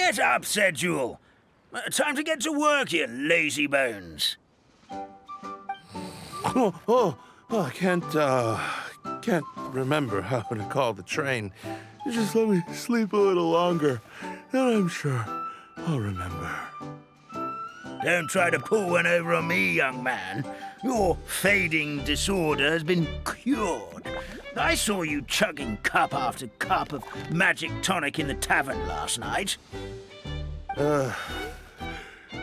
Get up, said Jewel. Time to get to work, you lazy bones. I can't remember how to call the train. You just let me sleep a little longer, and I'm sure I'll remember. Don't try to pull one over on me, young man. Your fading disorder has been cured. I saw you chugging cup after cup of magic tonic in the tavern last night.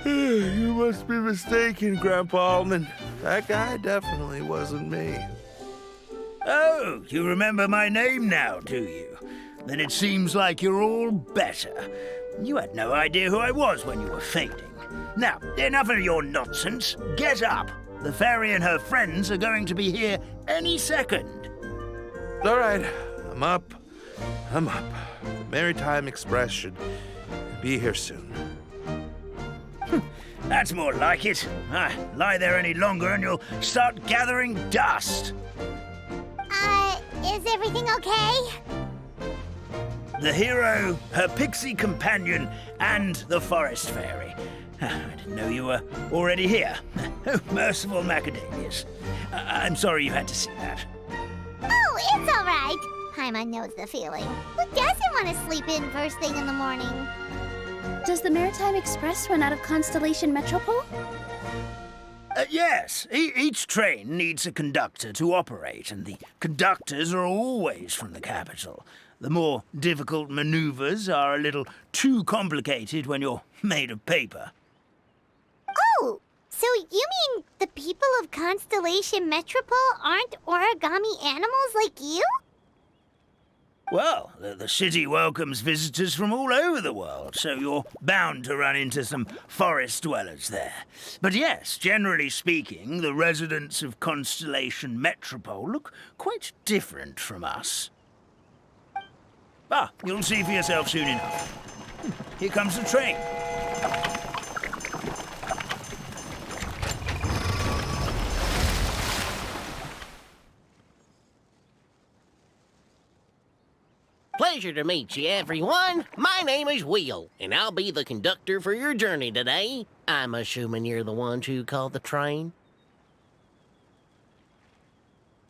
You must be mistaken, Grandpa Almond. That guy definitely wasn't me. Oh, you remember my name now, do you? Then it seems like you're all better. You had no idea who I was when you were fading. Now, enough of your nonsense. Get up. The fairy and her friends are going to be here any second. All right, I'm up. The Maritime Express should be here soon. That's more like it. Lie there any longer and you'll start gathering dust. Is everything okay? The hero, her pixie companion, and the forest fairy. I didn't know you were already here. Oh, merciful macadamias. I'm sorry you had to see that. Oh, it's all right. Paimon knows the feeling. Who doesn't want to sleep in first thing in the morning? Does the Maritime Express run out of Constellation Metropole? Yes. Each train needs a conductor to operate, and the conductors are always from the capital. The more difficult maneuvers are a little too complicated when you're made of paper. Oh, so you mean the people of Constellation Metropole aren't origami animals like you? Well, the city welcomes visitors from all over the world, so you're bound to run into some forest dwellers there. But yes, generally speaking, the residents of Constellation Metropole look quite different from us. You'll see for yourself soon enough. Here comes the train. Pleasure to meet you, everyone. My name is Will, and I'll be the conductor for your journey today. I'm assuming you're the ones who called the train.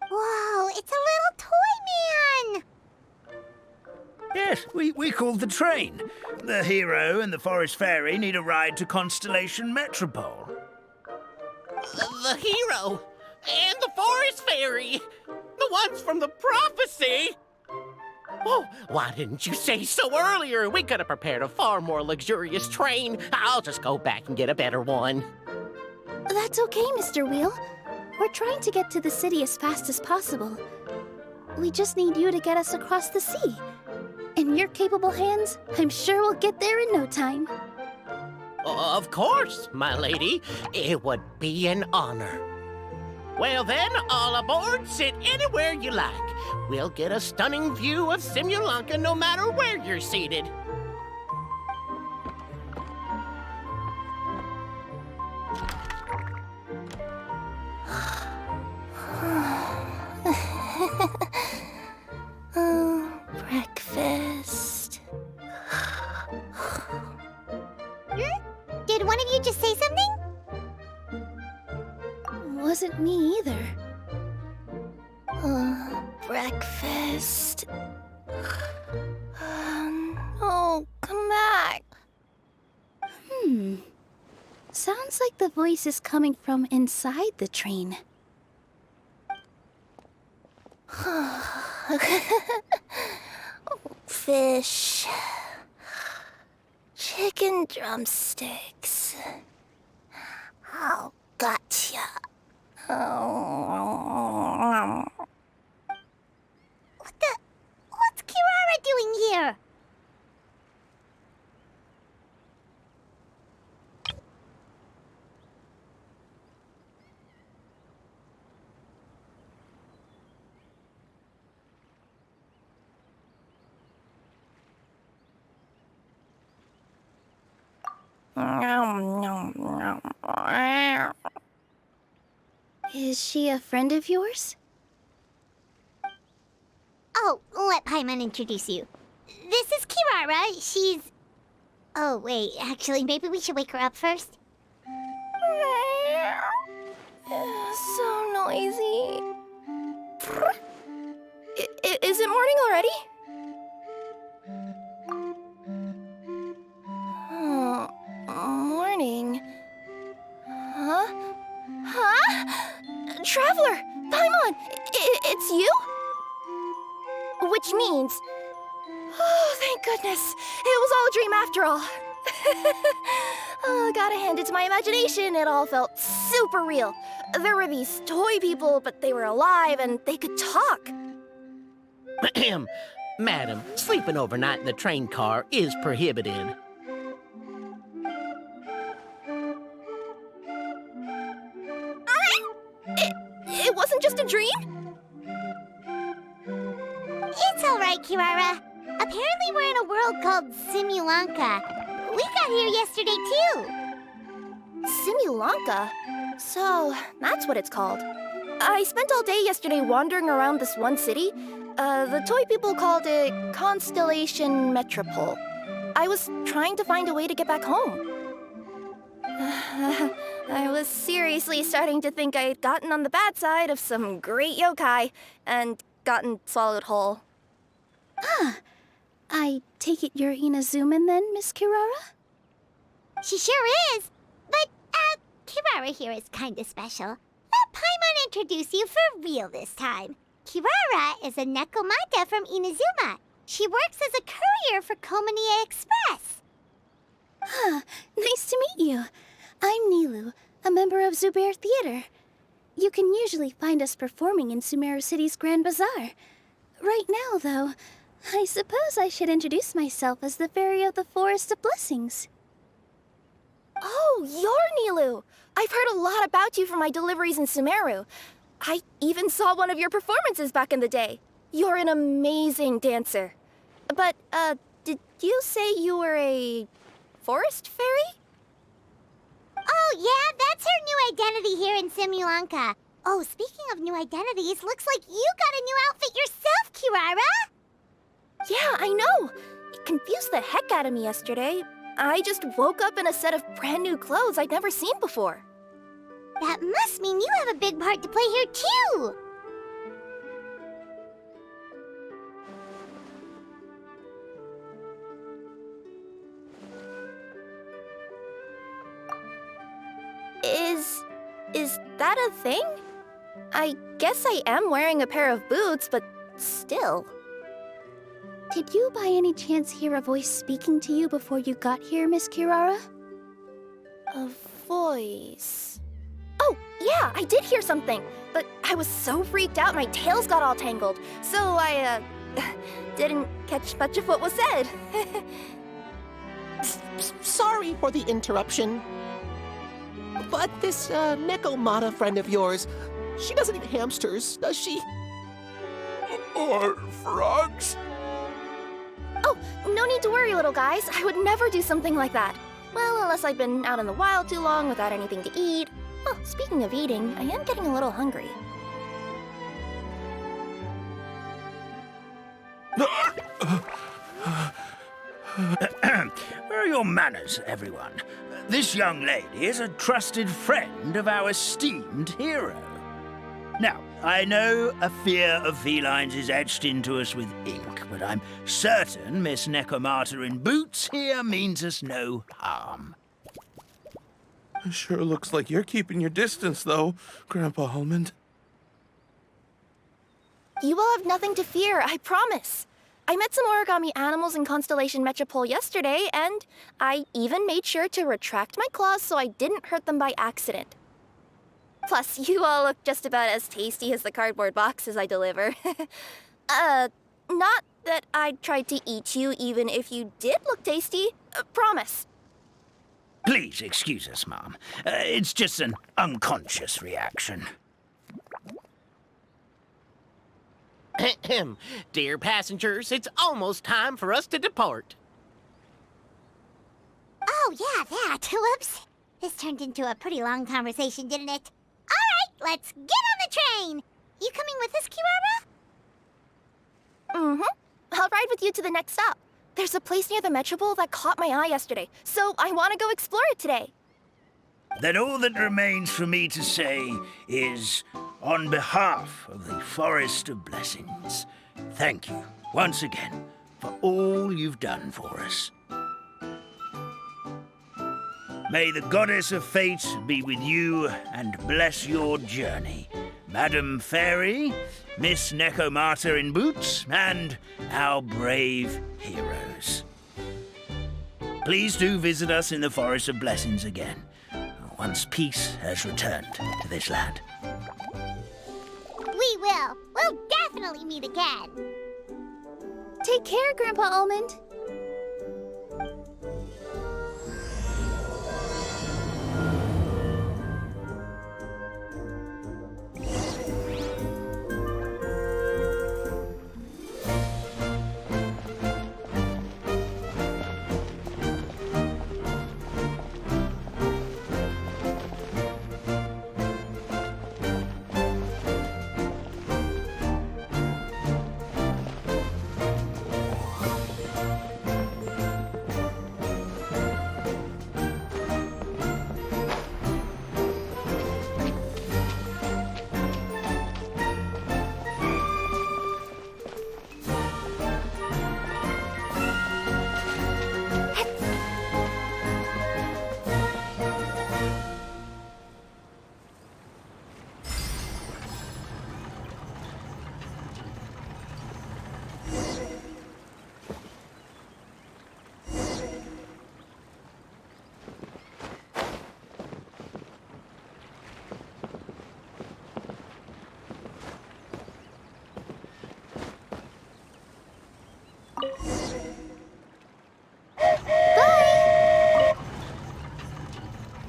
Whoa, it's a little toy man! Yes, we called the train. The hero and the forest fairy need a ride to Constellation Metropole. The hero and the forest fairy, the ones from the prophecy. Oh, why didn't you say so earlier? We could have prepared a far more luxurious train. I'll just go back and get a better one. That's okay, Mr. Wheel. We're trying to get to the city as fast as possible. We just need you to get us across the sea. In your capable hands, I'm sure we'll get there in no time. Of course, my lady. It would be an honor. Well then, all aboard, sit anywhere you like. We'll get a stunning view of Simulanka no matter where you're seated. Breakfast. Did one of you just say something? Wasn't me either. Breakfast. Oh, come back. Sounds like the voice is coming from inside the train. Fish. Chicken drumsticks. Oh, gotcha. What's Kirara doing here? Is she a friend of yours? Oh, let Paimon introduce you. This is Kirara. She's... Oh, wait, actually, maybe we should wake her up first. So noisy. Is it morning already? Oh, morning. Huh? Huh? Traveler! Paimon! It's you? Which means... Oh, thank goodness. It was all a dream after all. Oh, gotta hand it to my imagination. It all felt super real. There were these toy people, but they were alive and they could talk. Ahem. Madam, sleeping overnight in the train car is prohibited. It wasn't just a dream? It's all right, Kirara. Apparently we're in a world called Simulanka. We got here yesterday, too. Simulanka? So, that's what it's called. I spent all day yesterday wandering around this one city. The toy people called it Constellation Metropole. I was trying to find a way to get back home. I was seriously starting to think I'd gotten on the bad side of some great yokai and gotten swallowed whole. Ah, I take it you're Inazuman then, Miss Kirara? She sure is. But, Kirara here is kinda special. Let Paimon introduce you for real this time. Kirara is a Nekomata from Inazuma. She works as a courier for Komanie Express. Ah, nice to meet you. I'm Nilu, a member of Zubair Theater. You can usually find us performing in Sumeru City's Grand Bazaar. Right now, though, I suppose I should introduce myself as the Fairy of the Forest of Blessings. Oh, you're Nilu! I've heard a lot about you from my deliveries in Sumeru. I even saw one of your performances back in the day. You're an amazing dancer. But, did you say you were a forest fairy? Oh, yeah, that's her new identity here in Simulanka. Oh, speaking of new identities, looks like you got a new outfit yourself, Kirara! Yeah, I know. It confused the heck out of me yesterday. I just woke up in a set of brand new clothes I'd never seen before. That must mean you have a big part to play here, too! Is that a thing? I guess I am wearing a pair of boots, but still. Did you by any chance hear a voice speaking to you before you got here, Miss Kirara? A voice... Oh, yeah, I did hear something, but I was so freaked out my tails got all tangled, so I, didn't catch much of what was said. Sorry for the interruption. But this, Nekomata friend of yours, she doesn't eat hamsters, does she? Or frogs? Oh, no need to worry, little guys. I would never do something like that. Well, unless I've been out in the wild too long without anything to eat. Oh, speaking of eating, I am getting a little hungry. Where are your manners, everyone? This young lady is a trusted friend of our esteemed hero. Now, I know a fear of felines is etched into us with ink, but I'm certain Miss Nekomata in boots here means us no harm. Sure looks like you're keeping your distance, though, Grandpa Almond. You will have nothing to fear, I promise. I met some origami animals in Constellation Metropole yesterday, and I even made sure to retract my claws so I didn't hurt them by accident. Plus, you all look just about as tasty as the cardboard boxes I deliver. Not that I'd try to eat you even if you did look tasty. Promise. Please excuse us, Mom. It's just an unconscious reaction. Ahem. Dear passengers, it's almost time for us to depart. Oh, yeah, that. Whoops. This turned into a pretty long conversation, didn't it? All right, let's get on the train. You coming with us, Kirara? Mm-hmm. I'll ride with you to the next stop. There's a place near the Metropole that caught my eye yesterday, so I want to go explore it today. Then all that remains for me to say is, on behalf of the Forest of Blessings, thank you once again for all you've done for us. May the Goddess of Fate be with you and bless your journey, Madam Fairy, Miss Necomata in boots, and our brave heroes. Please do visit us in the Forest of Blessings again, once peace has returned to this land. We will. We'll definitely meet again. Take care, Grandpa Almond.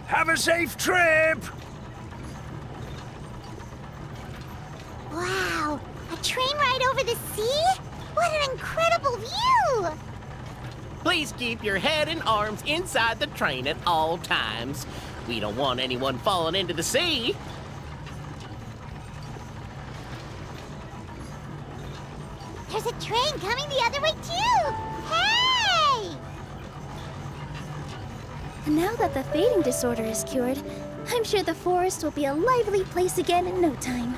Have a safe trip! Wow, a train ride over the sea? What an incredible view! Please keep your head and arms inside the train at all times. We don't want anyone falling into the sea. There's a train coming the other way too! Hey! And now that the fading disorder is cured, I'm sure the forest will be a lively place again in no time.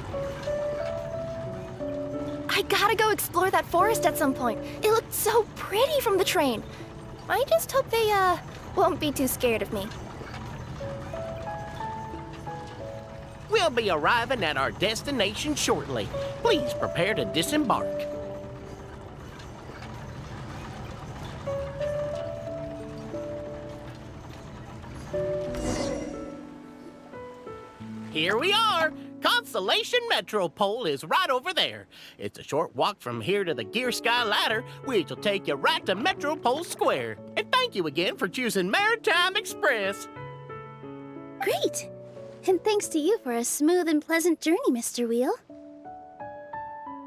I gotta go explore that forest at some point. It looked so pretty from the train. I just hope they, won't be too scared of me. We'll be arriving at our destination shortly. Please prepare to disembark. Here we are! Constellation Metropole is right over there. It's a short walk from here to the Gear Sky Ladder, which will take you right to Metropole Square. And thank you again for choosing Maritime Express. Great! And thanks to you for a smooth and pleasant journey, Mr. Wheel.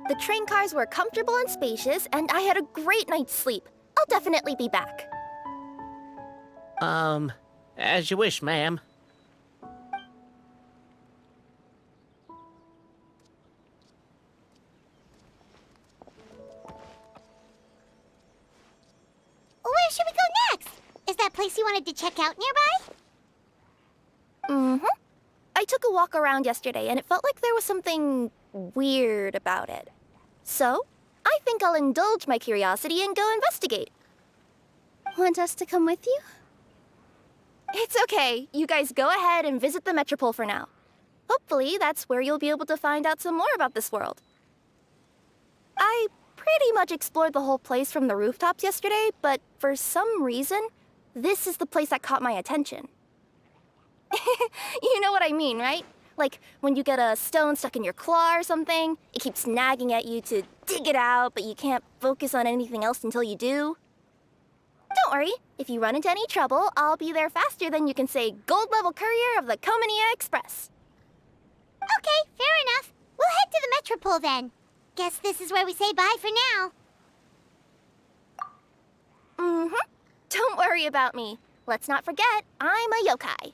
The train cars were comfortable and spacious, and I had a great night's sleep. I'll definitely be back. As you wish, ma'am. Where should we go next? Is that place you wanted to check out nearby? Mm-hmm. I took a walk around yesterday, and it felt like there was something weird about it. So, I think I'll indulge my curiosity and go investigate. Want us to come with you? It's okay. You guys go ahead and visit the Metropole for now. Hopefully, that's where you'll be able to find out some more about this world. I pretty much explored the whole place from the rooftops yesterday, but for some reason, this is the place that caught my attention. You know what I mean, right? Like when you get a stone stuck in your claw or something, it keeps nagging at you to dig it out, but you can't focus on anything else until you do. Don't worry, if you run into any trouble, I'll be there faster than you can say gold-level courier of the Comania Express. Okay, fair enough. We'll head to the Metropole then. Guess this is where we say bye for now. Mm-hmm. Don't worry about me. Let's not forget, I'm a yokai.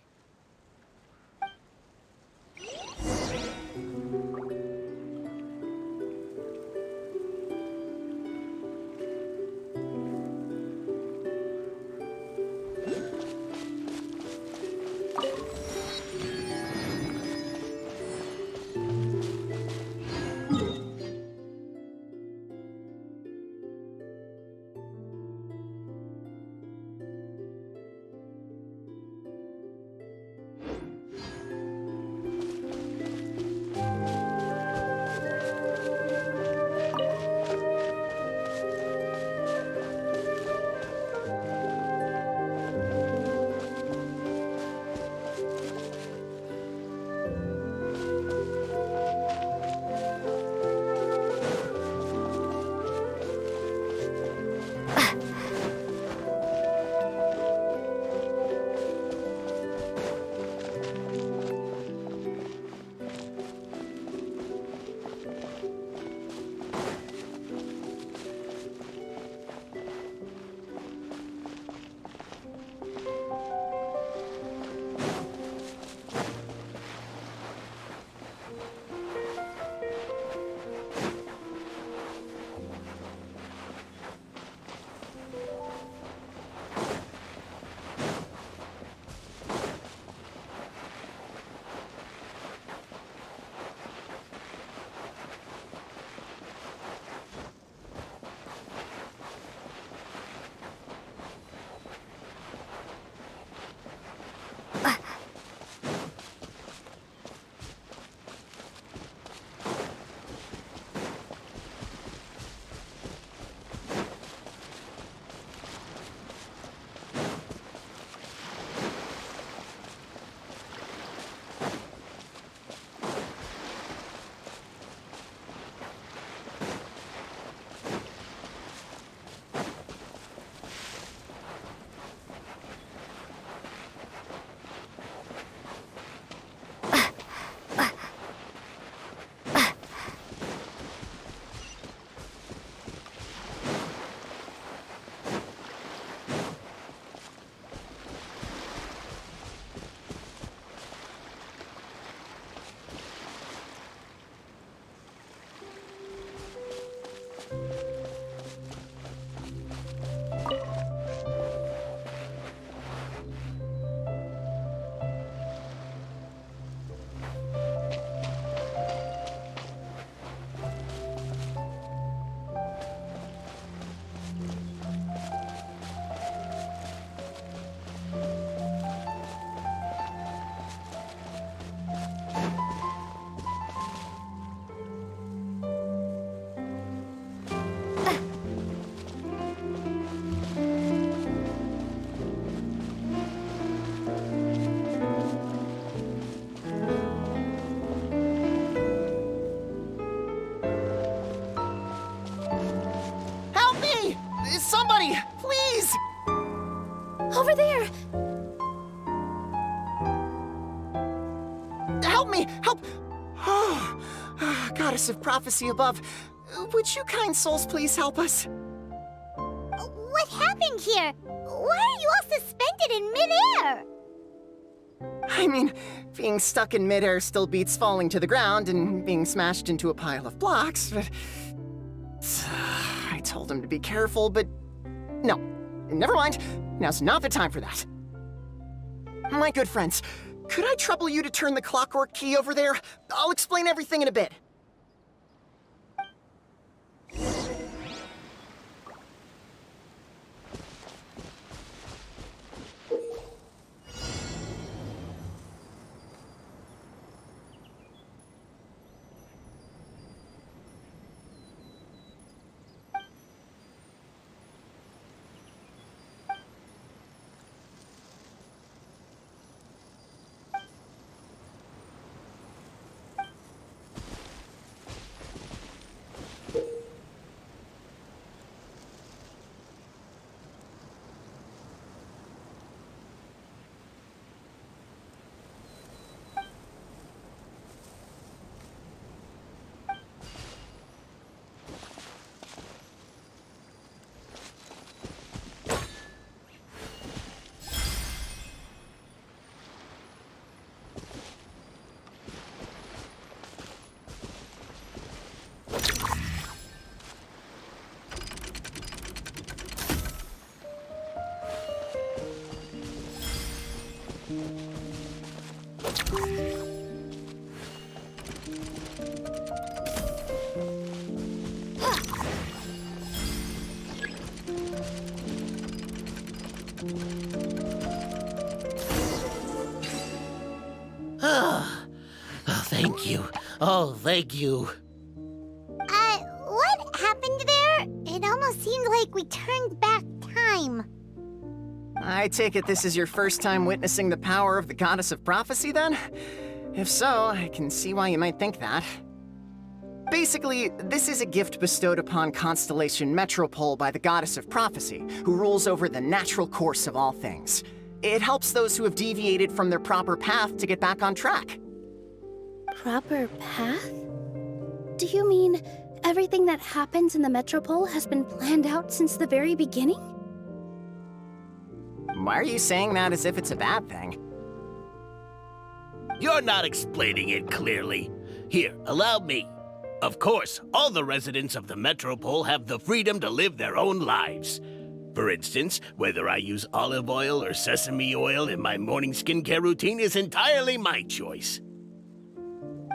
goddess of prophecy above, would you kind souls please help us? What happened here? Why are you all suspended in midair? I mean, being stuck in midair still beats falling to the ground and being smashed into a pile of blocks, but... I told him to be careful, but... No, never mind. Now's not the time for that. My good friends, could I trouble you to turn the clockwork key over there? I'll explain everything in a bit. Thank you. Oh, thank you. What happened there? It almost seemed like we turned back time. I take it this is your first time witnessing the power of the goddess of prophecy, then? If so, I can see why you might think that. Basically, this is a gift bestowed upon Constellation Metropole by the goddess of prophecy, who rules over the natural course of all things. It helps those who have deviated from their proper path to get back on track. Proper path? Do you mean everything that happens in the Metropole has been planned out since the very beginning? Why are you saying that as if it's a bad thing? You're not explaining it clearly. Here, allow me. Of course, all the residents of the Metropole have the freedom to live their own lives. For instance, whether I use olive oil or sesame oil in my morning skincare routine is entirely my choice.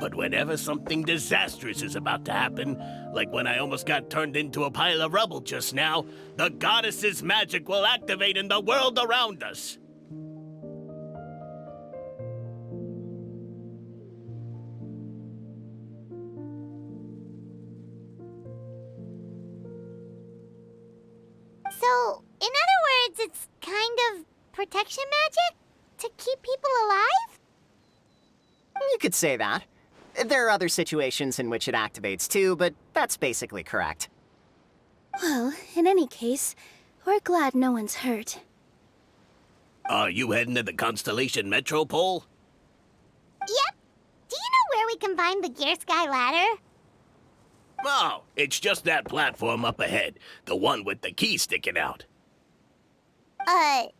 But whenever something disastrous is about to happen, like when I almost got turned into a pile of rubble just now, the goddess's magic will activate in the world around us. So, in other words, it's kind of protection magic? To keep people alive? You could say that. There are other situations in which it activates too, but that's basically correct. Well, in any case, we're glad no one's hurt. Are you heading to the Constellation Metropole? Yep. Do you know where we can find the Gear Sky Ladder? Oh, it's just that platform up ahead. The one with the key sticking out. That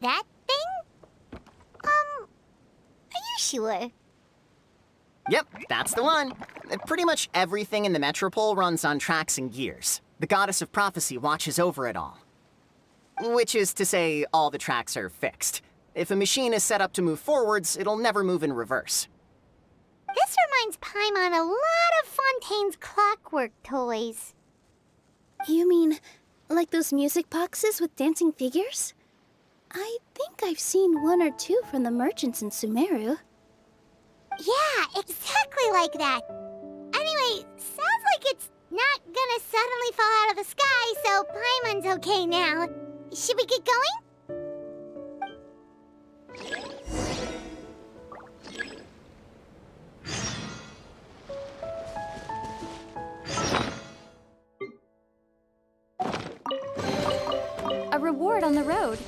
thing? Are you sure? Yep, that's the one. Pretty much everything in the Metropole runs on tracks and gears. The goddess of prophecy watches over it all. Which is to say, all the tracks are fixed. If a machine is set up to move forwards, it'll never move in reverse. This reminds Paimon a lot of Fontaine's clockwork toys. You mean, like those music boxes with dancing figures? I think I've seen one or two from the merchants in Sumeru. Yeah, exactly like that. Anyway, sounds like it's not gonna suddenly fall out of the sky, so Paimon's okay now. Should we get going? A reward on the road.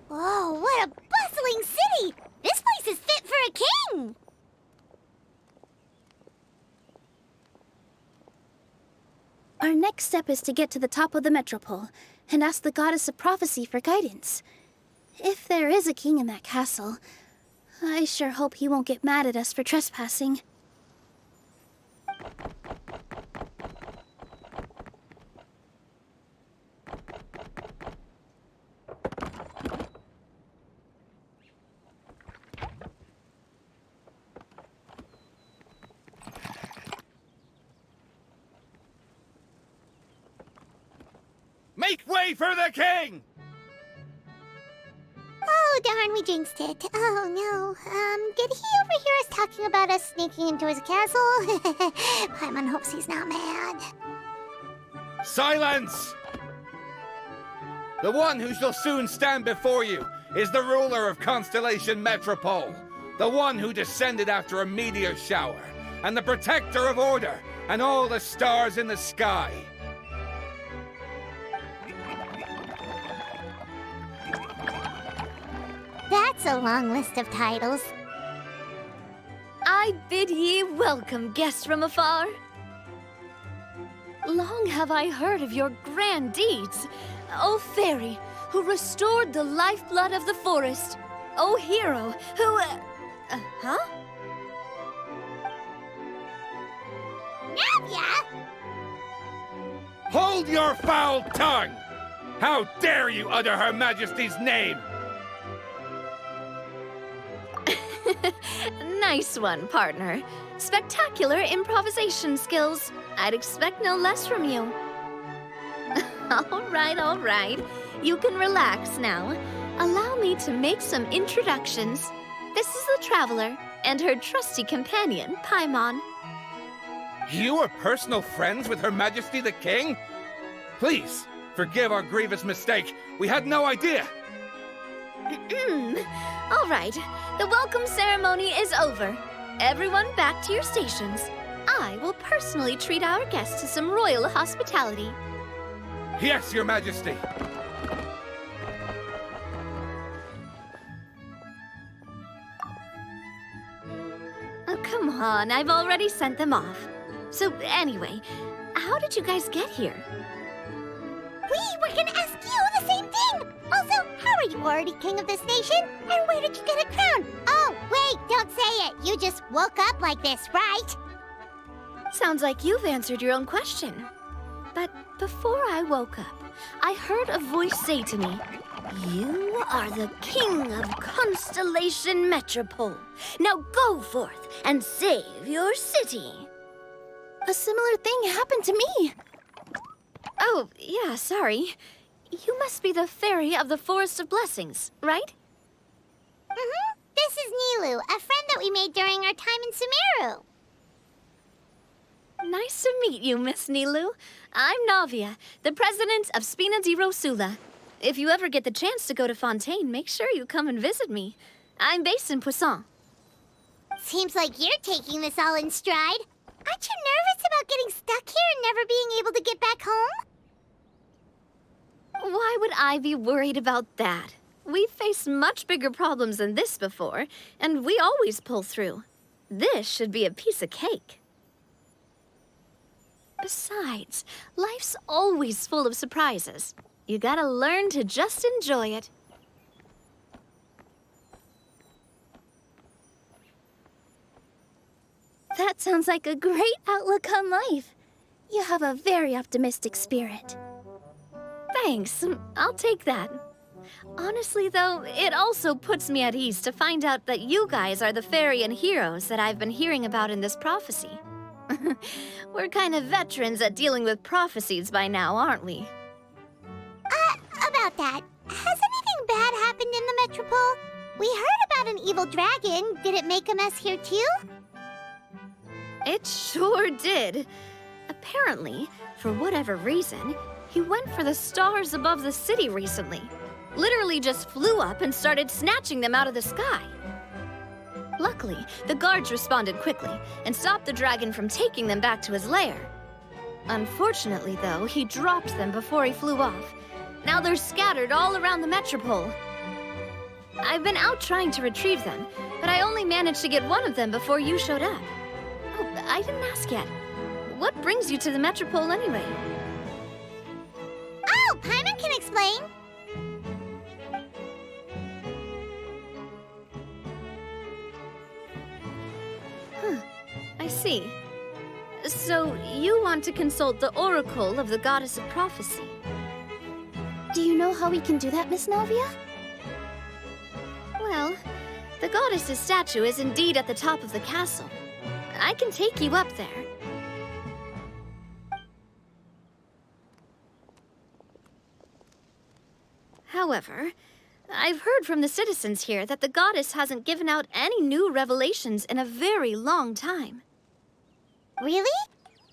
Whoa, what a bustling city! This place is fit for a king! Our next step is to get to the top of the metropole and ask the Goddess of Prophecy for guidance. If there is a king in that castle, I sure hope he won't get mad at us for trespassing. Make way for the king! Oh, darn, we jinxed it. Oh, no. Did he overhear us talking about us sneaking into his castle? Paimon hopes he's not mad. Silence! The one who shall soon stand before you is the ruler of Constellation Metropole, the one who descended after a meteor shower, and the protector of order and all the stars in the sky. That's a long list of titles. I bid ye welcome, guests from afar. Long have I heard of your grand deeds, O fairy, who restored the lifeblood of the forest, O hero, who... huh? Navia! Hold your foul tongue! How dare you utter Her Majesty's name! Nice one, partner. Spectacular improvisation skills. I'd expect no less from you. All right. You can relax now. Allow me to make some introductions. This is the Traveler and her trusty companion, Paimon. You are personal friends with Her Majesty the King? Please, forgive our grievous mistake. We had no idea. All right, the welcome ceremony is over. Everyone back to your stations. I will personally treat our guests to some royal hospitality. Yes, Your Majesty. Oh, come on, I've already sent them off. So anyway, how did you guys get here? We were gonna ask you the same thing! Also, how are you already king of this nation? And where did you get a crown? Oh, wait, don't say it! You just woke up like this, right? Sounds like you've answered your own question. But Before I woke up, I heard a voice say to me, "You are the king of Constellation Metropole. Now go forth and save your city." A similar thing happened to me. Oh, yeah, sorry. You must be the fairy of the Forest of Blessings, right? Mm-hmm. This is Nilu, a friend that we made during our time in Sumeru. Nice to meet you, Miss Nilu. I'm Navia, the president of Spina di Rosula. If you ever get the chance to go to Fontaine, make sure you come and visit me. I'm based in Poisson. Seems like you're taking this all in stride. Aren't you nervous about getting stuck here and never being able to get back home? Why would I be worried about that? We've faced much bigger problems than this before, and we always pull through. This should be a piece of cake. Besides, life's always full of surprises. You gotta learn to just enjoy it. That sounds like a great outlook on life. You have a very optimistic spirit. Thanks, I'll take that. Honestly, though, it also puts me at ease to find out that you guys are the fairy and heroes that I've been hearing about in this prophecy. We're kind of veterans at dealing with prophecies by now, aren't we? About that, has anything bad happened in the Metropole? We heard about an evil dragon. Did it make a mess here too? It sure did. Apparently, for whatever reason, he went for the stars above the city recently. Literally just flew up and started snatching them out of the sky. Luckily, the guards responded quickly and stopped the dragon from taking them back to his lair. Unfortunately, though, he dropped them before he flew off. Now they're scattered all around the Metropole. I've been out trying to retrieve them, but I only managed to get one of them before you showed up. Oh, I didn't ask yet. What brings you to the Metropole anyway? Oh, Paimon can explain. I see. So, you want to consult the Oracle of the Goddess of Prophecy. Do you know how we can do that, Miss Navia? Well, the goddess's statue is indeed at the top of the castle. I can take you up there. However, I've heard from the citizens here that the goddess hasn't given out any new revelations in a very long time. Really?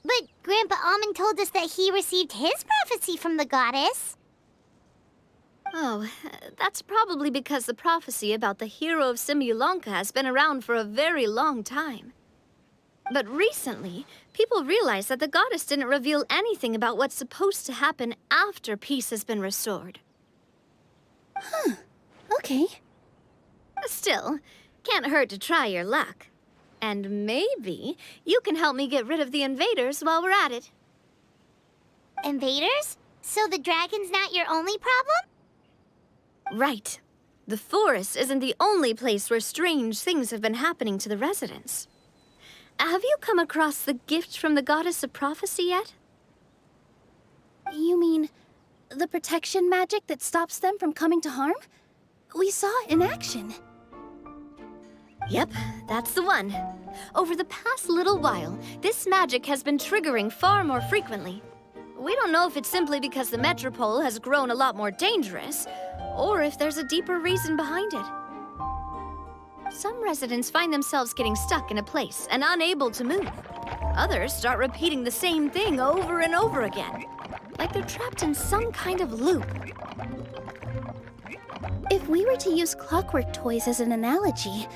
But Grandpa Almond told us that he received his prophecy from the goddess. Oh, that's probably because the prophecy about the hero of Simulanka has been around for a very long time. But recently, people realized that the goddess didn't reveal anything about what's supposed to happen after peace has been restored. Huh. Okay. Still, can't hurt to try your luck. And maybe you can help me get rid of the invaders while we're at it. Invaders? So the dragon's not your only problem? Right. The forest isn't the only place where strange things have been happening to the residents. Have you come across the gift from the Goddess of Prophecy yet? You mean the protection magic that stops them from coming to harm? We saw it in action. Yep, that's the one. Over the past little while, this magic has been triggering far more frequently. We don't know if it's simply because the Metropole has grown a lot more dangerous, or if there's a deeper reason behind it. Some residents find themselves getting stuck in a place and unable to move. Others start repeating the same thing over and over again, like they're trapped in some kind of loop. If we were to use clockwork toys as an analogy,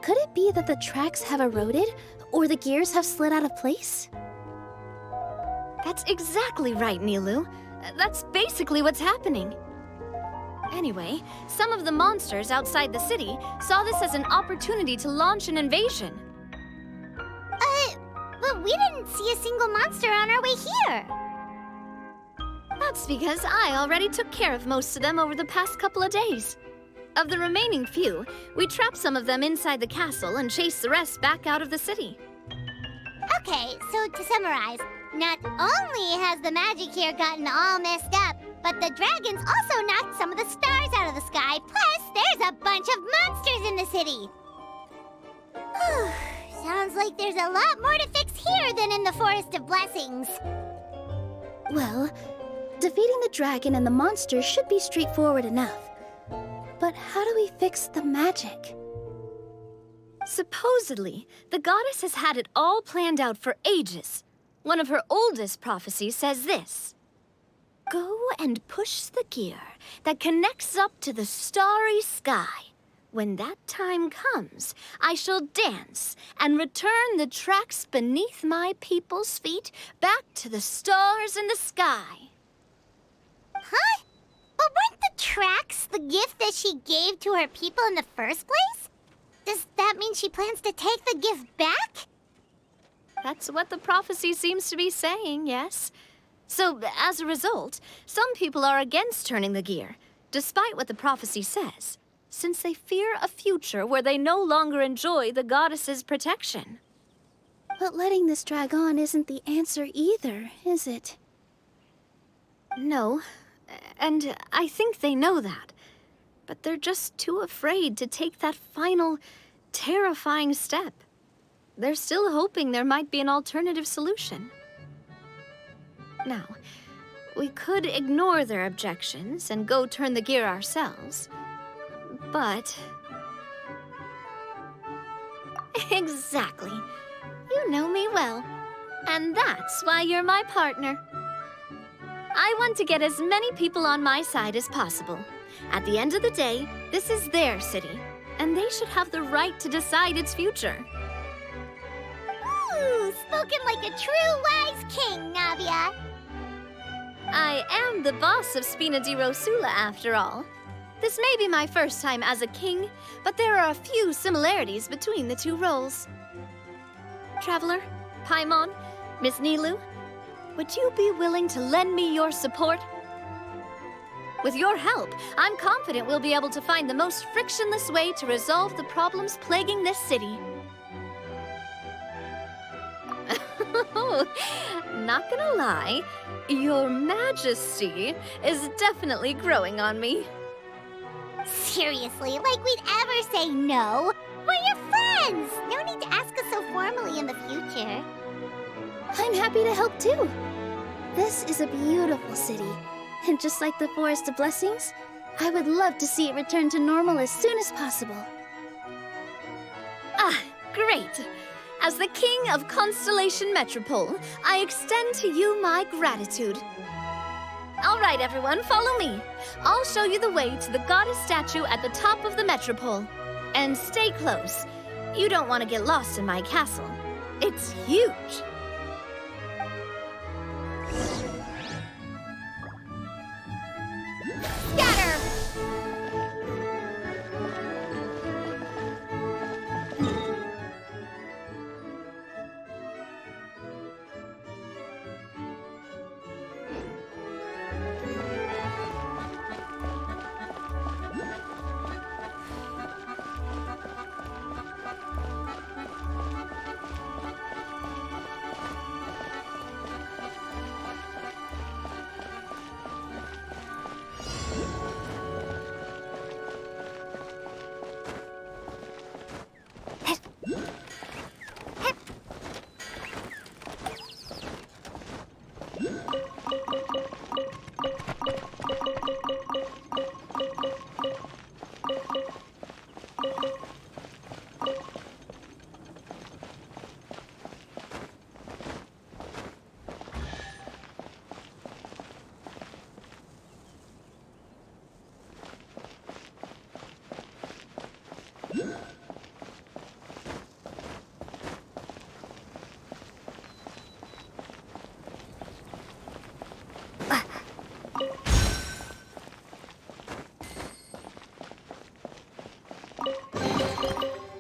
could it be that the tracks have eroded or the gears have slid out of place? That's exactly right, Nilu. That's basically what's happening. Anyway, some of the monsters outside the city saw this as an opportunity to launch an invasion. But we didn't see a single monster on our way here. That's because I already took care of most of them over the past couple of days. Of the remaining few, we trapped some of them inside the castle and chased the rest back out of the city. Okay, so to summarize, Not only has the magic here gotten all messed up, but the dragons also knocked some of the stars out of the sky. Plus, there's a bunch of monsters in the city. Sounds like there's a lot more to fix here than in the Forest of Blessings. Well, defeating the dragon and the monsters should be straightforward enough. But how do we fix the magic? Supposedly, the goddess has had it all planned out for ages. One of her oldest prophecies says this: "Go and push the gear that connects up to the starry sky. When that time comes, I shall dance and return the tracks beneath my people's feet back to the stars in the sky." Huh? But weren't the tracks the gift that she gave to her people in the first place? Does that mean she plans to take the gift back? That's what the prophecy seems to be saying, yes. So, as a result, some people are against turning the gear, despite what the prophecy says, since they fear a future where they no longer enjoy the goddess's protection. But letting this drag on isn't the answer either, is it? No, and I think they know that. But they're just too afraid to take that final, terrifying step. They're still hoping there might be an alternative solution. Now, we could ignore their objections and go turn the gear ourselves. But... Exactly. You know me well. And that's why you're my partner. I want to get as many people on my side as possible. At the end of the day, this is their city, and they should have the right to decide its future. Ooh, spoken like a true wise king, Navia. I am the boss of Spina di Rosula, after all. This may be my first time as a king, but there are a few similarities between the two roles. Traveler, Paimon, Miss Nilu, would you be willing to lend me your support? With your help, I'm confident we'll be able to find the most frictionless way to resolve the problems plaguing this city. Not gonna lie, your majesty is definitely growing on me. Seriously, like we'd ever say no. We're your friends! No need to ask us so formally in the future. I'm happy to help too. This is a beautiful city. And just like the Forest of Blessings, I would love to see it return to normal as soon as possible. Ah, great! As the King of Constellation Metropole, I extend to you my gratitude. All right, everyone, follow me. I'll show you the way to the goddess statue at the top of the Metropole. And stay close. You don't want to get lost in my castle. It's huge. Scatter!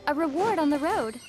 A reward on the road.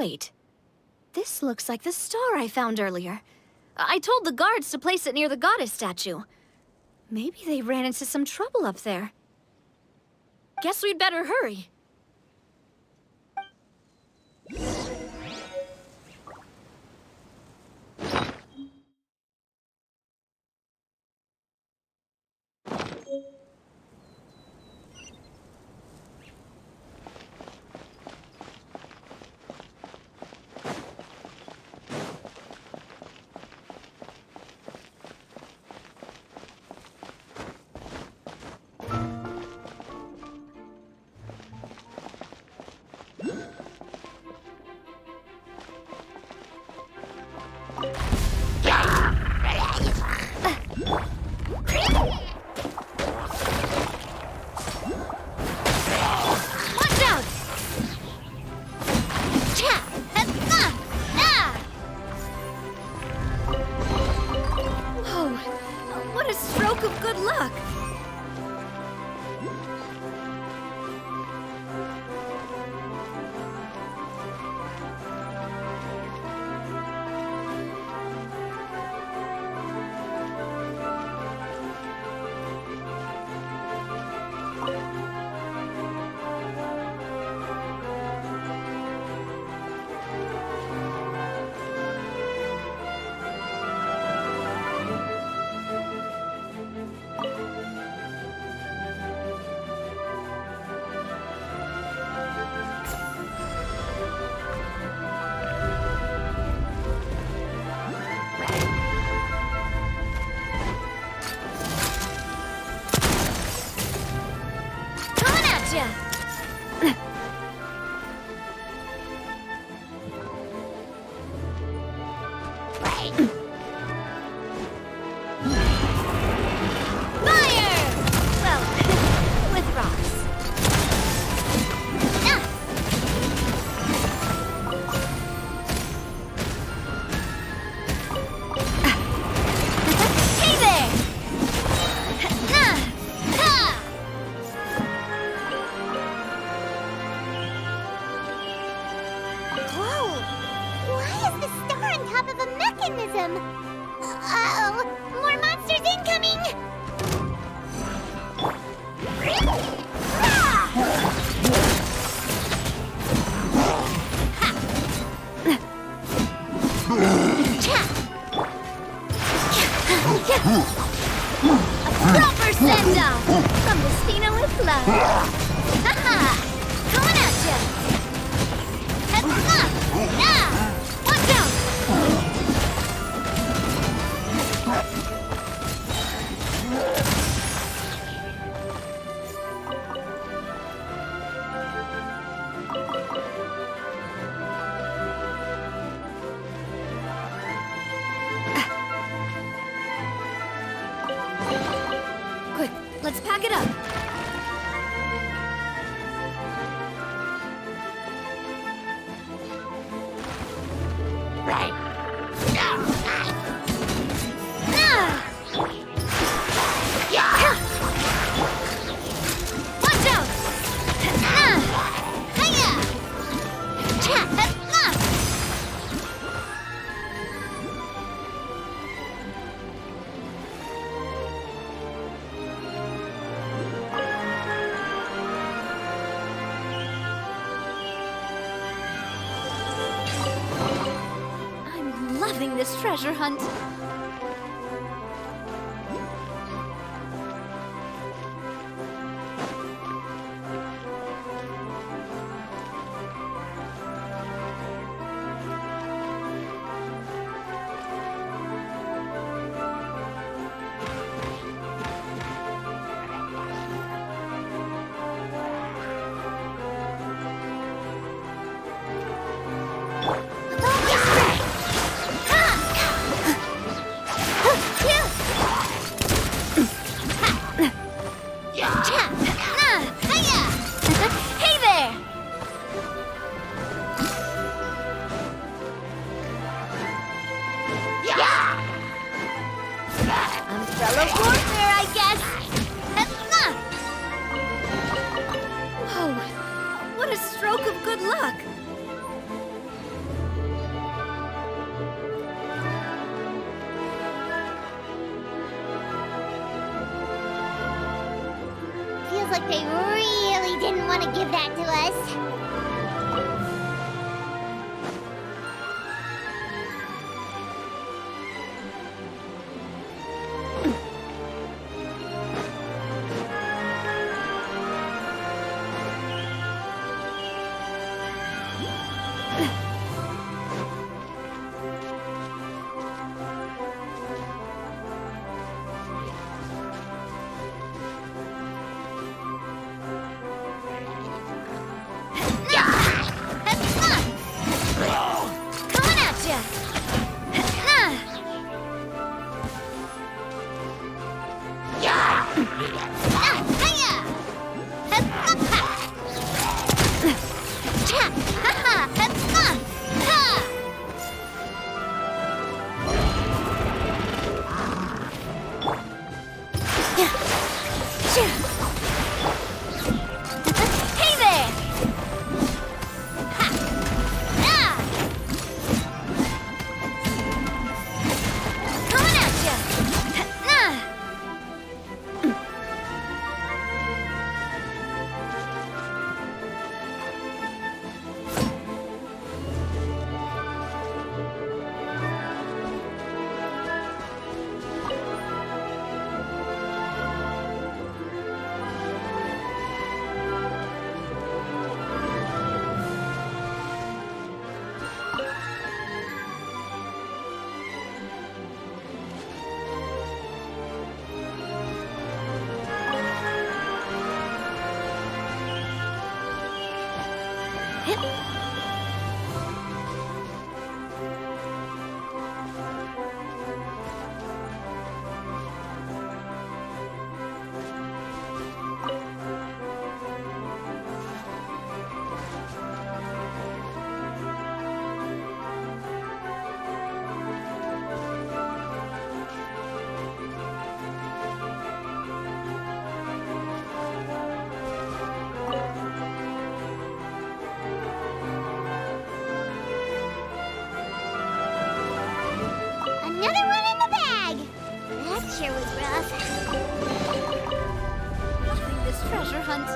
Wait. This looks like the star I found earlier. I told the guards to place it near the goddess statue. Maybe they ran into some trouble up there. Guess we'd better hurry. Proper send down from the Spina with love. Haha! Coming at ya! Watch out! Quick, let's pack it up. Watch out! I'm loving this treasure hunt. like they really didn't want to give that to us. Another one in the bag! That sure was rough. During this treasure hunt.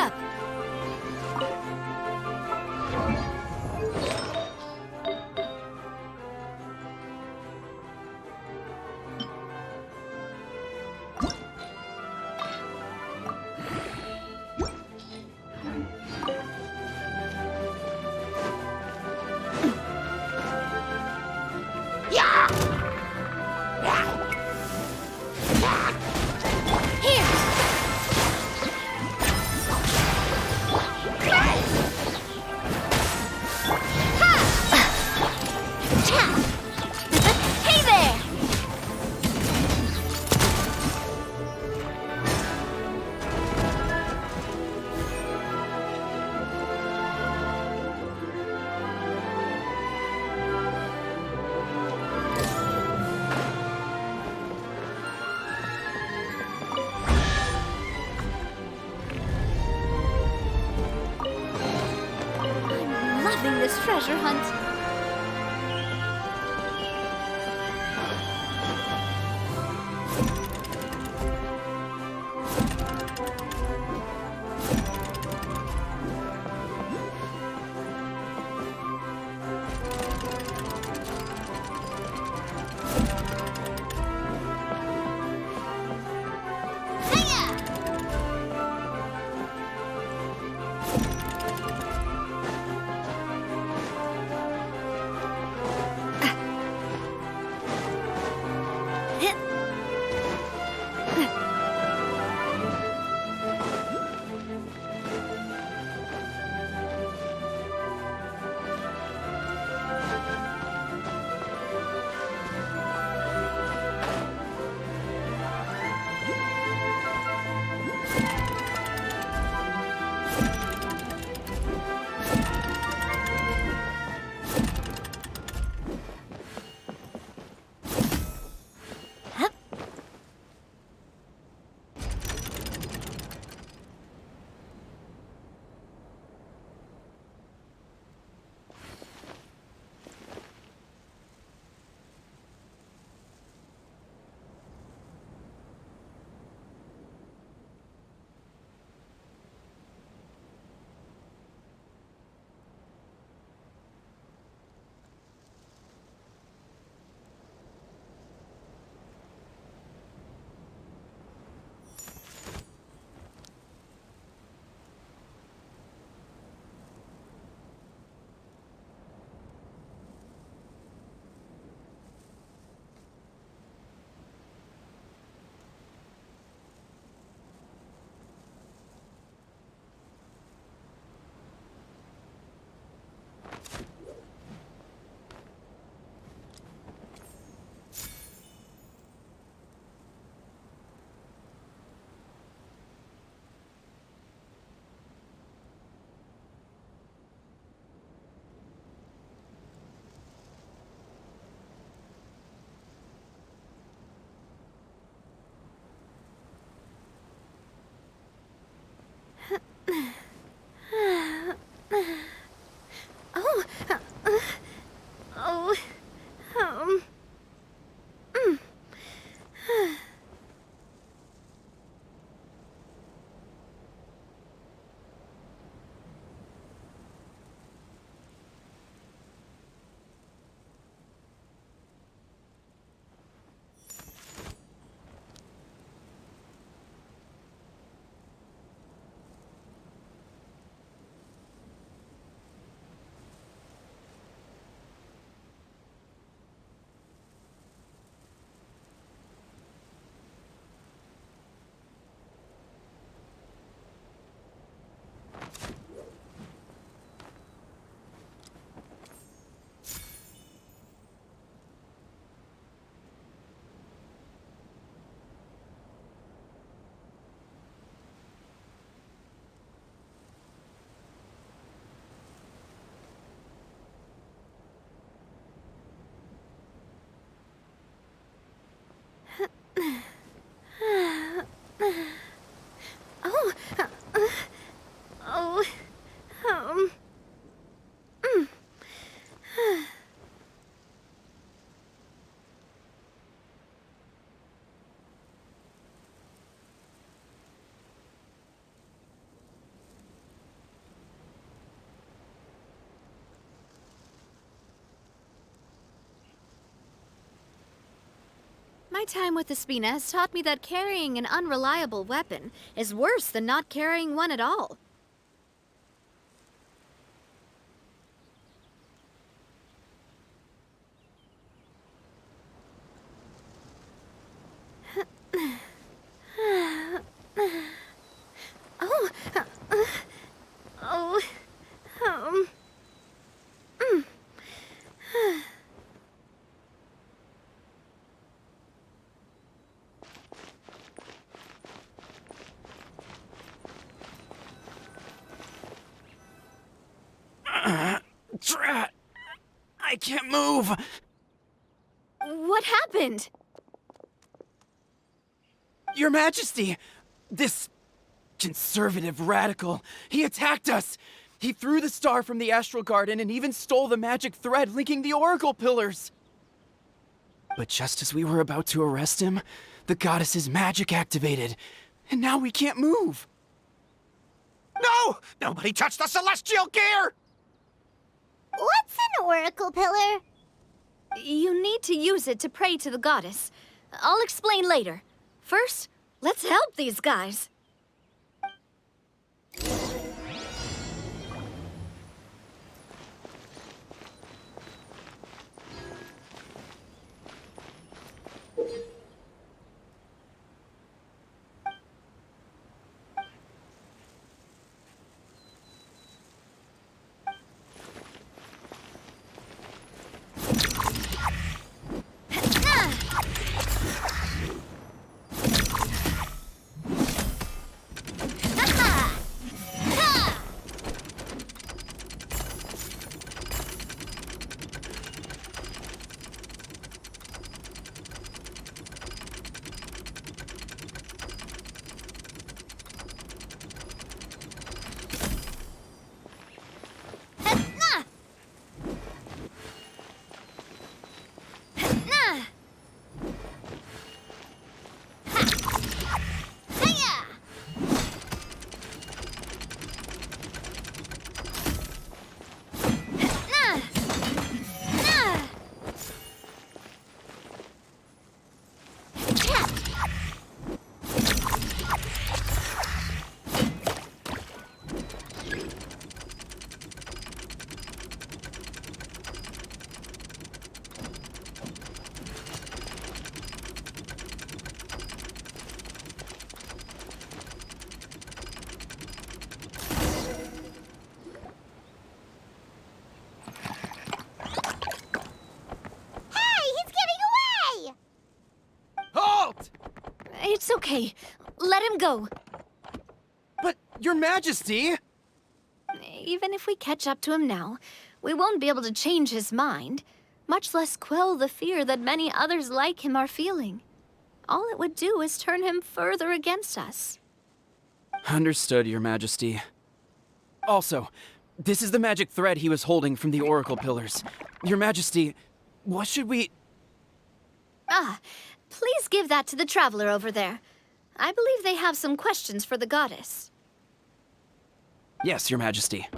up! Hey there! I'm loving this treasure hunt. My time with Espina has taught me that carrying an unreliable weapon is worse than not carrying one at all. Oh, oh, um, mm. Drat! I can't move! What happened? Your Majesty! This conservative radical, he attacked us! He threw the star from the Astral Garden and even stole the magic thread linking the Oracle Pillars! But just as we were about to arrest him, the goddess's magic activated, and now we can't move! No! Nobody touch the celestial gear! What's an oracle pillar? You need to use it to pray to the goddess. I'll explain later. First, let's help these guys. It's okay. Let him go. But, Your Majesty! Even if we catch up to him now, we won't be able to change his mind, much less quell the fear that many others like him are feeling. All it would do is turn him further against us. Understood, Your Majesty. Also, this is the magic thread he was holding from the Oracle Pillars. Your Majesty, what should we... Please give that to the traveler over there. I believe they have some questions for the goddess. Yes, Your Majesty.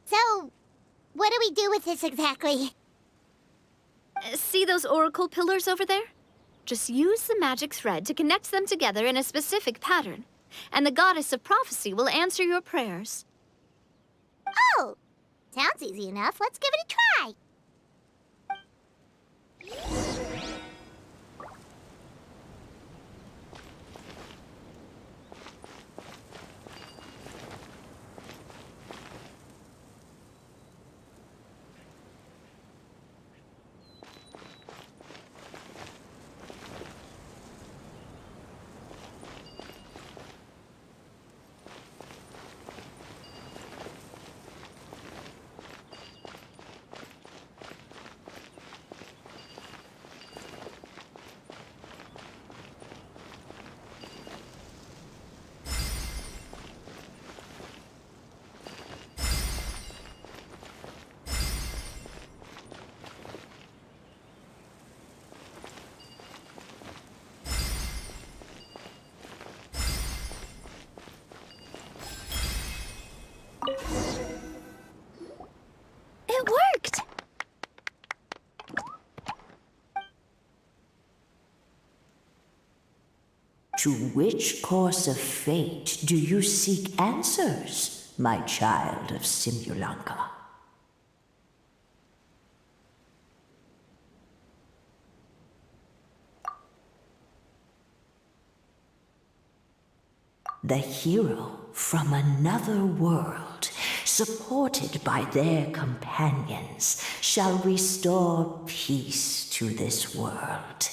So, what do we do with this exactly? See those oracle pillars over there? Just use the magic thread to connect them together in a specific pattern, and the goddess of prophecy will answer your prayers. Oh, sounds easy enough. Let's give it a try. To which course of fate do you seek answers, my child of Simulanka? The hero from another world, supported by their companions, shall restore peace to this world.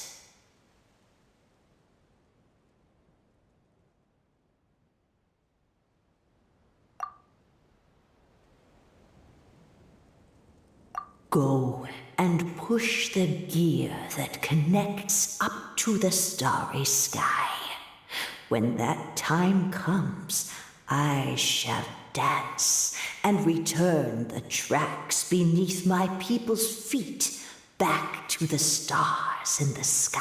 Go and push the gear that connects up to the starry sky. When that time comes, I shall dance and return the tracks beneath my people's feet back to the stars in the sky.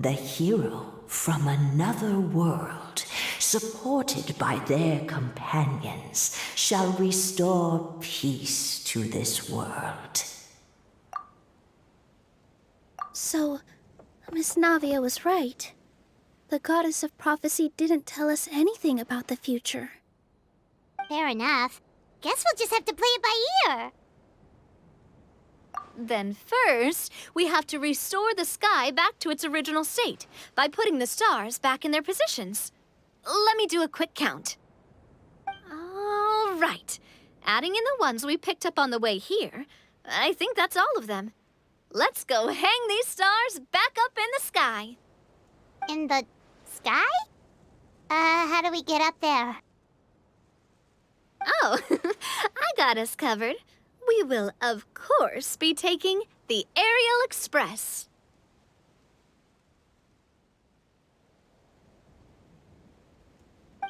The hero from another world, supported by their companions, shall restore peace to this world. So, Miss Navia was right. The goddess of prophecy didn't tell us anything about the future. Fair enough. Guess we'll just have to play it by ear. Then first, we have to restore the sky back to its original state by putting the stars back in their positions. Let me do a quick count. All right. Adding in the ones we picked up on the way here, I think that's all of them. Let's go hang these stars back up in the sky. In the sky? How do we get up there? Oh, I got us covered. We will, of course, be taking the Aerial Express.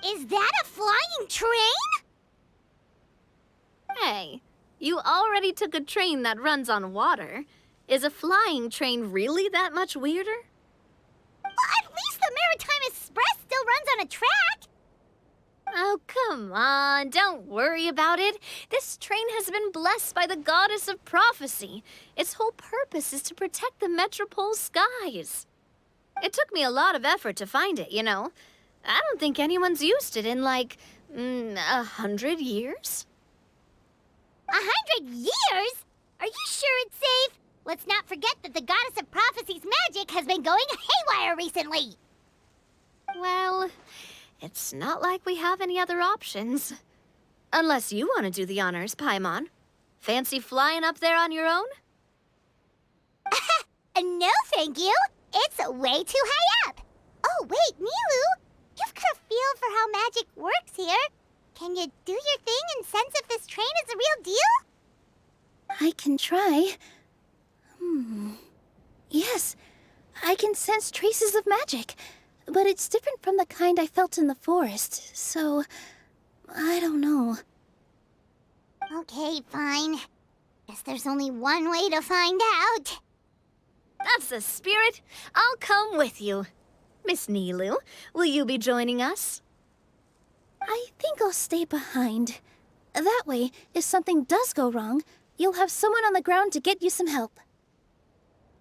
Is that a flying train? Hey, you already took a train that runs on water. Is a flying train really that much weirder? Well, at least the Maritime Express still runs on a track. Oh, come on, don't worry about it. This train has been blessed by the goddess of prophecy. Its whole purpose is to protect the Metropole's skies. It took me a lot of effort to find it, you know. I don't think anyone's used it in, like, 100 years. 100 years? Are you sure it's safe? Let's not forget that the goddess of prophecy's magic has been going haywire recently. Well, it's not like we have any other options. Unless you want to do the honors, Paimon. Fancy flying up there on your own? No, thank you. It's way too high up. Oh, wait, Nilu. You've got a feel for how magic works here. Can you do your thing and sense if this train is the real deal? I can try. Yes, I can sense traces of magic, but it's different from the kind I felt in the forest, so I don't know. Okay, fine. Guess there's only one way to find out. That's the spirit. I'll come with you. Miss Nilu, will you be joining us? I think I'll stay behind. That way, if something does go wrong, you'll have someone on the ground to get you some help.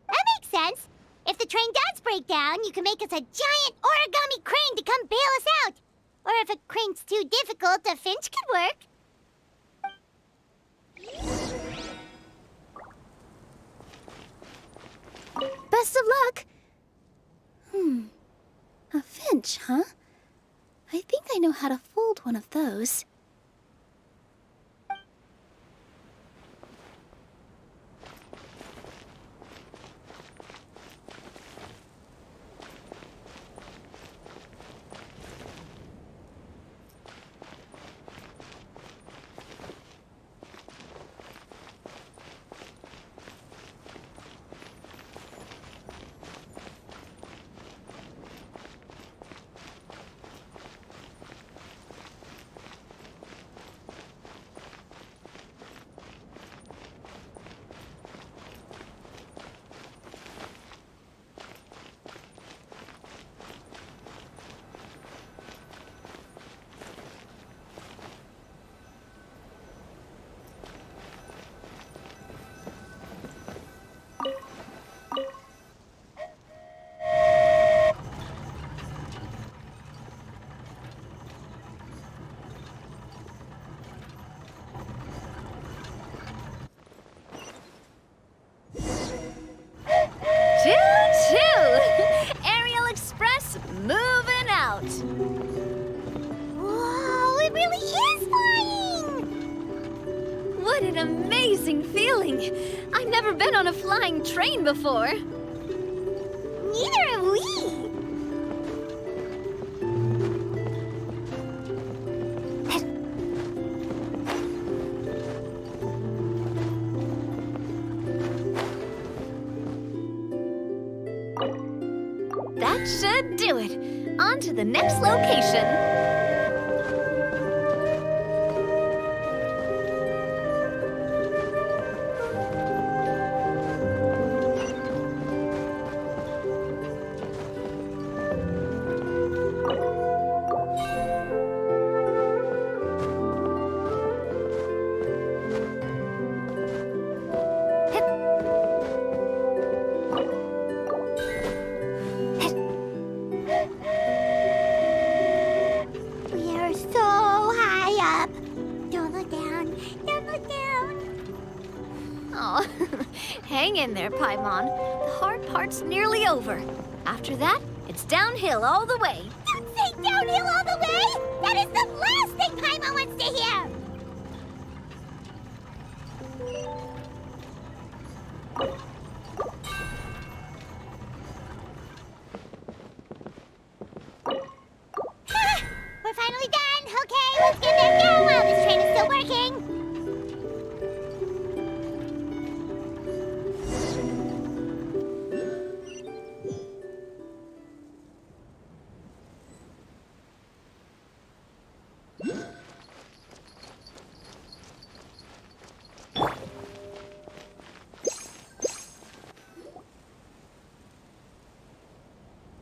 That makes sense. If the train does break down, you can make us a giant origami crane to come bail us out. Or if a crane's too difficult, a finch could work. Best of luck! A finch, huh? I think I know how to fold one of those. What an amazing feeling! I've never been on a flying train before. Neither have we. That should do it. On to the next location. We are so high up. Don't look down. Don't look down. Oh, hang in there, Paimon. The hard part's nearly over. After that, it's downhill all the way. Don't say downhill all the way. That is the last thing Paimon wants to hear. We're finally done. Okay, let's get back down while this train is still working.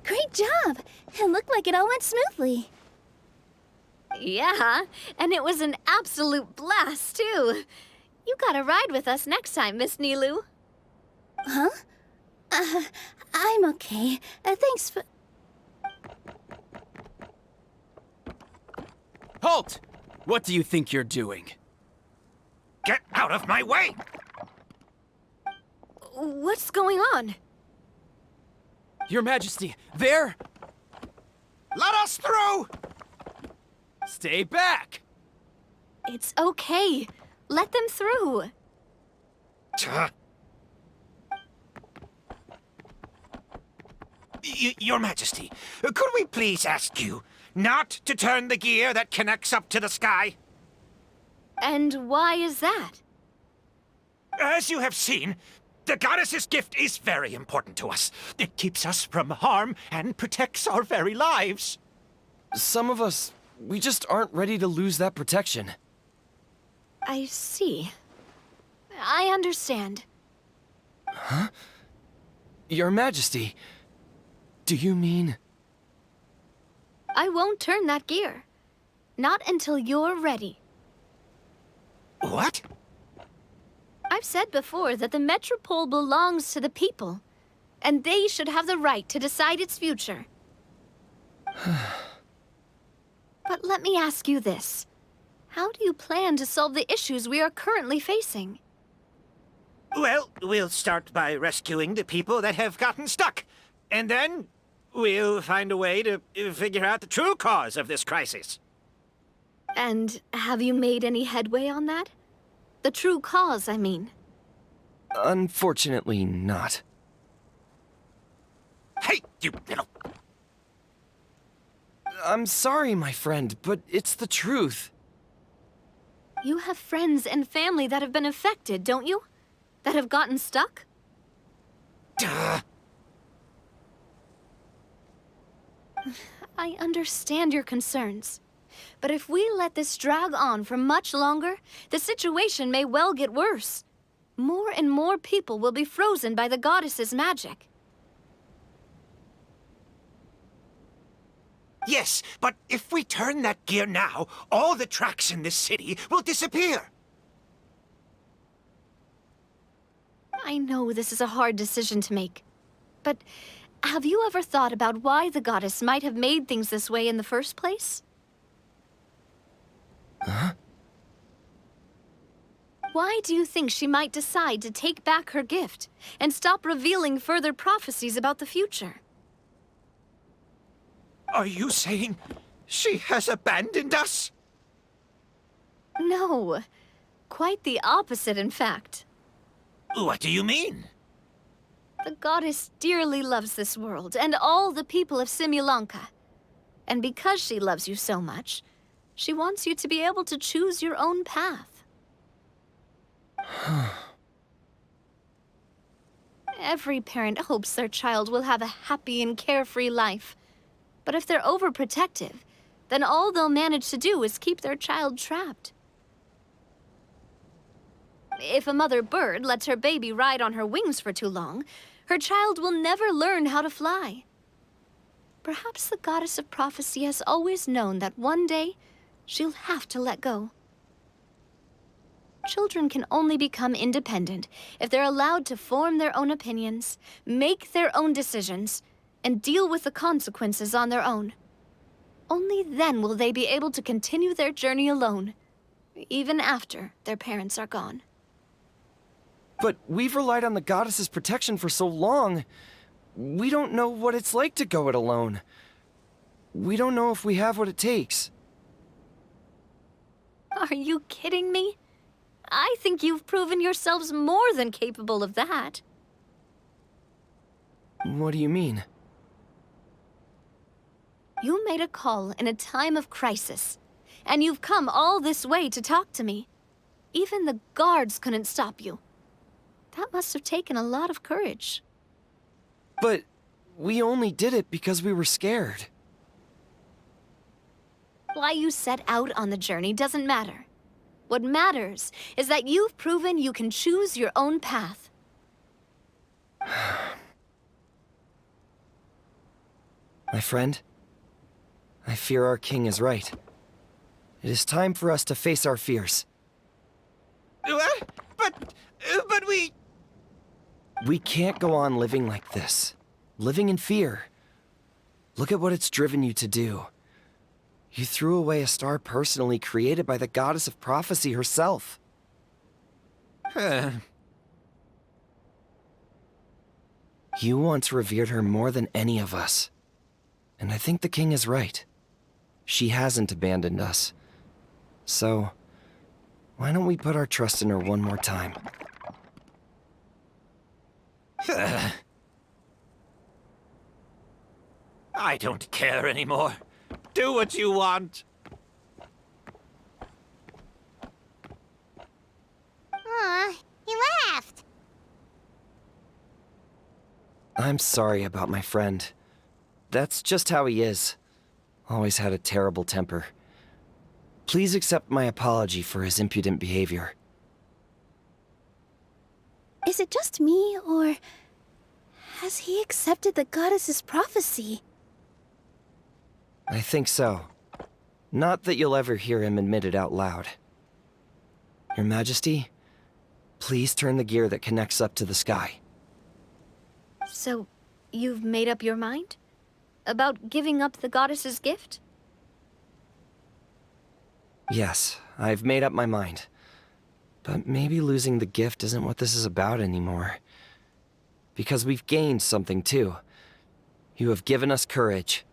Great job! It looked like it all went smoothly. Yeah, and it was an absolute blast, too. You gotta ride with us next time, Miss Nilu. Huh? I'm okay. Thanks for... Halt! What do you think you're doing? Get out of my way! What's going on? Your Majesty, there! Let us through! Stay back! It's okay. Let them through. Your Majesty, could we please ask you not to turn the gear that connects up to the sky? And why is that? As you have seen, the goddess's gift is very important to us. It keeps us from harm and protects our very lives. Some of us, we just aren't ready to lose that protection. I see. I understand. Your Majesty, do you mean... I won't turn that gear. Not until you're ready. What? I've said before that the Metropole belongs to the people, and they should have the right to decide its future. But let me ask you this. How do you plan to solve the issues we are currently facing? Well, we'll start by rescuing the people that have gotten stuck. And then we'll find a way to figure out the true cause of this crisis. And have you made any headway on that? The true cause, I mean. Unfortunately not. Hey, you little... I'm sorry, my friend, but it's the truth. You have friends and family that have been affected, don't you? That have gotten stuck? Duh. I understand your concerns. But if we let this drag on for much longer, the situation may well get worse. More and more people will be frozen by the goddess's magic. Yes, but if we turn that gear now, all the tracks in this city will disappear. I know this is a hard decision to make. But have you ever thought about why the goddess might have made things this way in the first place? Huh? Why do you think she might decide to take back her gift and stop revealing further prophecies about the future? Are you saying she has abandoned us? No. Quite the opposite, in fact. What do you mean? The goddess dearly loves this world and all the people of Simulanka. And because she loves you so much, she wants you to be able to choose your own path. Every parent hopes their child will have a happy and carefree life. But if they're overprotective, then all they'll manage to do is keep their child trapped. If a mother bird lets her baby ride on her wings for too long, her child will never learn how to fly. Perhaps the goddess of prophecy has always known that one day she'll have to let go. Children can only become independent if they're allowed to form their own opinions, make their own decisions, and deal with the consequences on their own. Only then will they be able to continue their journey alone, even after their parents are gone. But we've relied on the goddess's protection for so long. We don't know what it's like to go it alone. We don't know if we have what it takes. Are you kidding me? I think you've proven yourselves more than capable of that. What do you mean? You made a call in a time of crisis, and you've come all this way to talk to me. Even the guards couldn't stop you. That must have taken a lot of courage. But we only did it because we were scared. Why you set out on the journey doesn't matter. What matters is that you've proven you can choose your own path. My friend, I fear our king is right. It is time for us to face our fears. But we... We can't go on living like this. Living in fear. Look at what it's driven you to do. You threw away a star personally created by the goddess of prophecy herself. You once revered her more than any of us. And I think the king is right. She hasn't abandoned us. So, why don't we put our trust in her one more time? I don't care anymore. Do what you want. Aw, he laughed. I'm sorry about my friend. That's just how he is. Always had a terrible temper. Please accept my apology for his impudent behavior. Is it just me, or has he accepted the goddess's prophecy? I think so. Not that you'll ever hear him admit it out loud. Your Majesty, please turn the gear that connects up to the sky. So, you've made up your mind? About giving up the goddess's gift? Yes, I've made up my mind. But maybe losing the gift isn't what this is about anymore. Because we've gained something too. You have given us courage.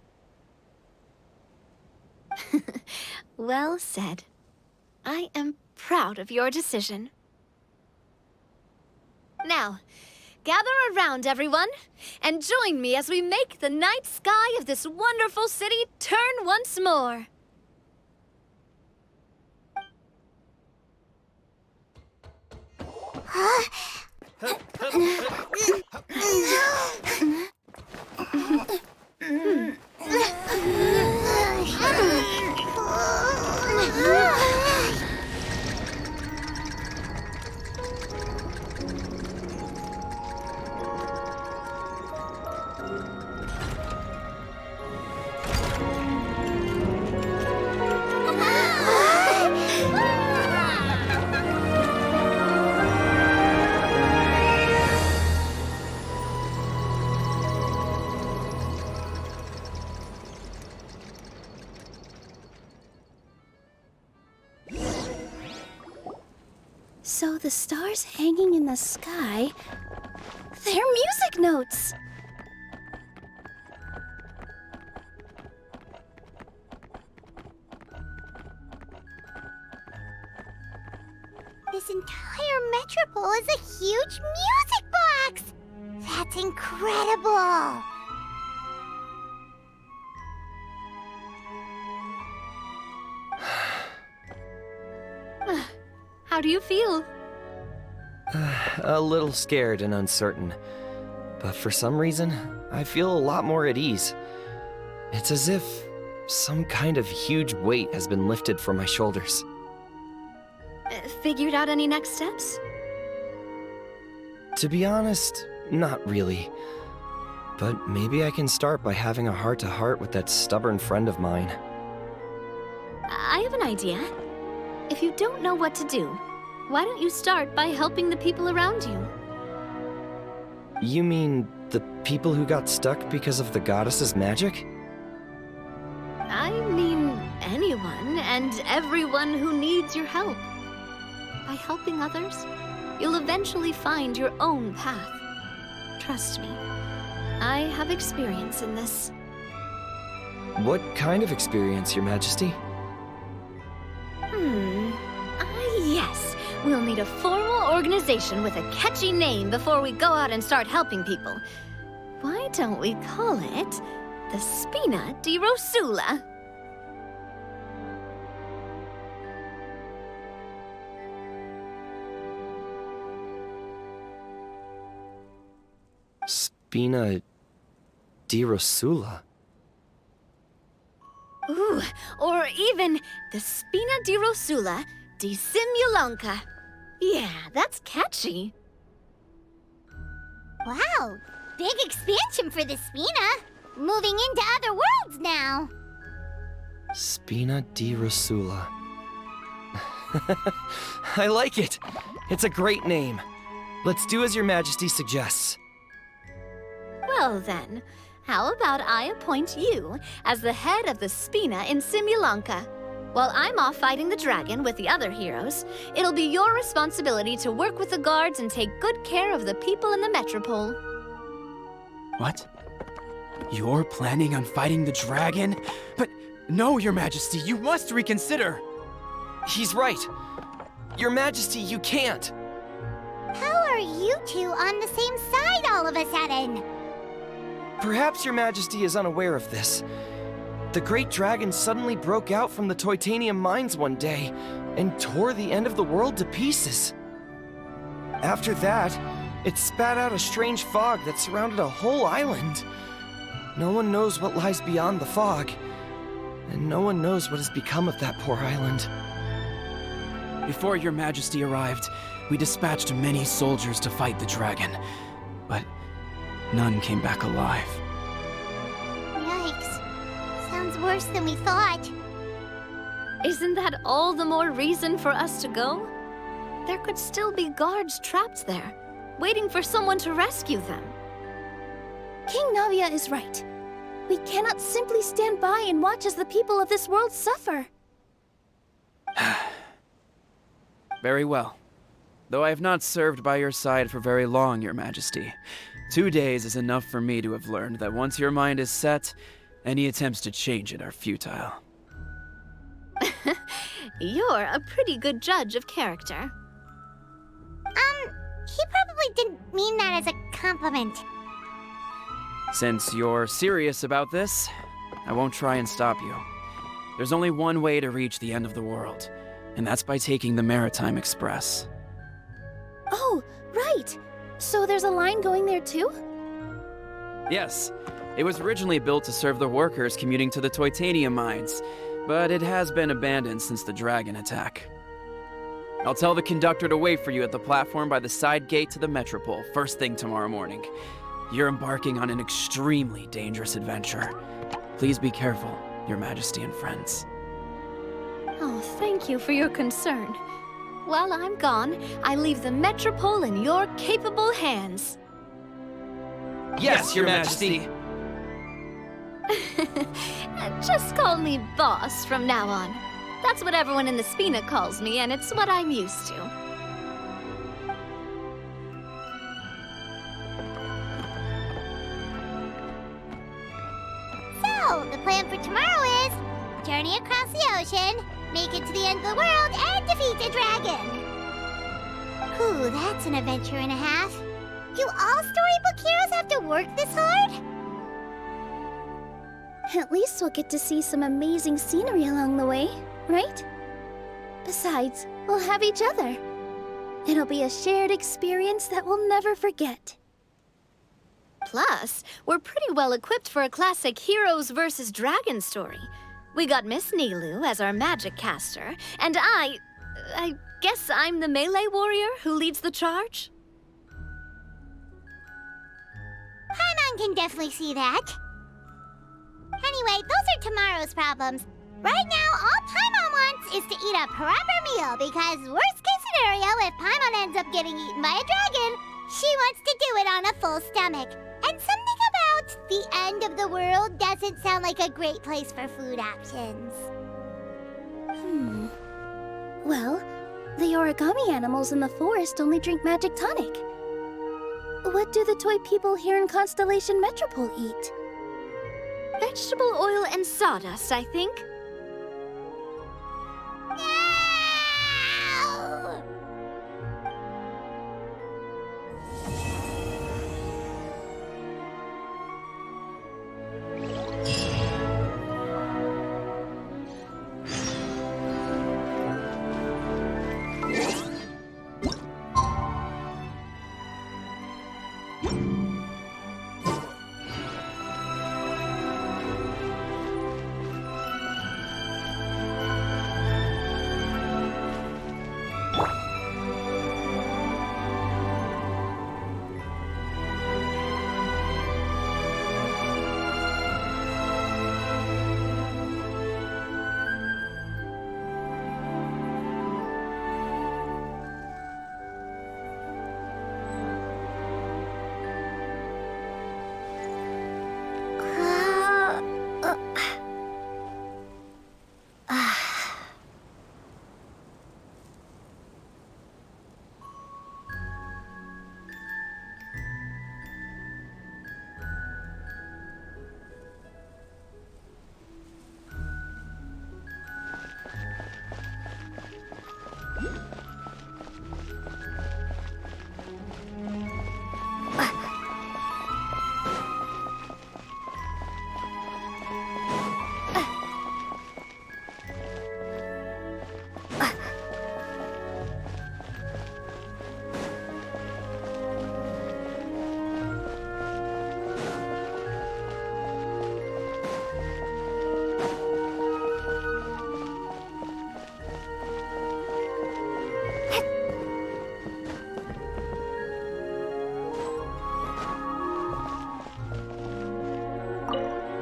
Well said. I am proud of your decision. Now, gather around, everyone, and join me as we make the night sky of this wonderful city turn once more. So the stars hanging in the sky, they're music notes! The entire metropole is a huge music box! That's incredible! How do you feel? A little scared and uncertain. But for some reason, I feel a lot more at ease. It's as if some kind of huge weight has been lifted from my shoulders. Figured out any next steps? To be honest, not really. But maybe I can start by having a heart-to-heart with that stubborn friend of mine. I have an idea. If you don't know what to do, why don't you start by helping the people around you? You mean the people who got stuck because of the goddess's magic? I mean anyone and everyone who needs your help. By helping others, you'll eventually find your own path. Trust me, I have experience in this. What kind of experience, Your Majesty? Yes. We'll need a formal organization with a catchy name before we go out and start helping people. Why don't we call it the Spina di Rosula? Spina di Rosula? Ooh, or even the Spina di Rosula di Simulonka. Yeah, that's catchy. Wow, big expansion for the Spina. Moving into other worlds now. Spina di Rosula. I like it. It's a great name. Let's do as Your Majesty suggests. Well then, how about I appoint you as the head of the Spina in Simulonka? While I'm off fighting the dragon with the other heroes, it'll be your responsibility to work with the guards and take good care of the people in the metropole. What? You're planning on fighting the dragon? But no, Your Majesty, you must reconsider! He's right. Your Majesty, you can't. How are you two on the same side all of a sudden? Perhaps Your Majesty is unaware of this. The great dragon suddenly broke out from the Titanium mines one day and tore the end of the world to pieces. After that, it spat out a strange fog that surrounded a whole island. No one knows what lies beyond the fog, and no one knows what has become of that poor island. Before Your Majesty arrived, we dispatched many soldiers to fight the dragon, but none came back alive. Yikes. Sounds worse than we thought. Isn't that all the more reason for us to go? There could still be guards trapped there, waiting for someone to rescue them. King Navia is right. We cannot simply stand by and watch as the people of this world suffer. Very well. Though I have not served by your side for very long, Your Majesty. 2 days is enough for me to have learned that once your mind is set, any attempts to change it are futile. You're a pretty good judge of character. He probably didn't mean that as a compliment. Since you're serious about this, I won't try and stop you. There's only one way to reach the end of the world, and that's by taking the Maritime Express. Oh, right! So there's a line going there too? Yes, it was originally built to serve the workers commuting to the Titanium mines, but it has been abandoned since the dragon attack. I'll tell the conductor to wait for you at the platform by the side gate to the Metropole first thing tomorrow morning. You're embarking on an extremely dangerous adventure. Please be careful, Your Majesty and friends. Oh, thank you for your concern. While I'm gone, I leave the Metropole in your capable hands. Yes, Your Majesty! Just call me boss from now on. That's what everyone in the Spina calls me, and it's what I'm used to. So, the plan for tomorrow is journey across the ocean, make it to the end of the world, and defeat the dragon. Ooh, that's an adventure and a half. Do all storybook heroes have to work this hard? At least we'll get to see some amazing scenery along the way, right? Besides, we'll have each other. It'll be a shared experience that we'll never forget. Plus, we're pretty well equipped for a classic Heroes vs. Dragons story. We got Miss Nilu as our magic caster, and I guess I'm the melee warrior who leads the charge? Paimon can definitely see that. Anyway, those are tomorrow's problems. Right now, all Paimon wants is to eat a proper meal, because worst case scenario, if Paimon ends up getting eaten by a dragon, she wants to do it on a full stomach. And something about the end of the world doesn't sound like a great place for food options. Well, the origami animals in the forest only drink magic tonic. What do the toy people here in Constellation Metropole eat? Vegetable oil and sawdust, I think. No!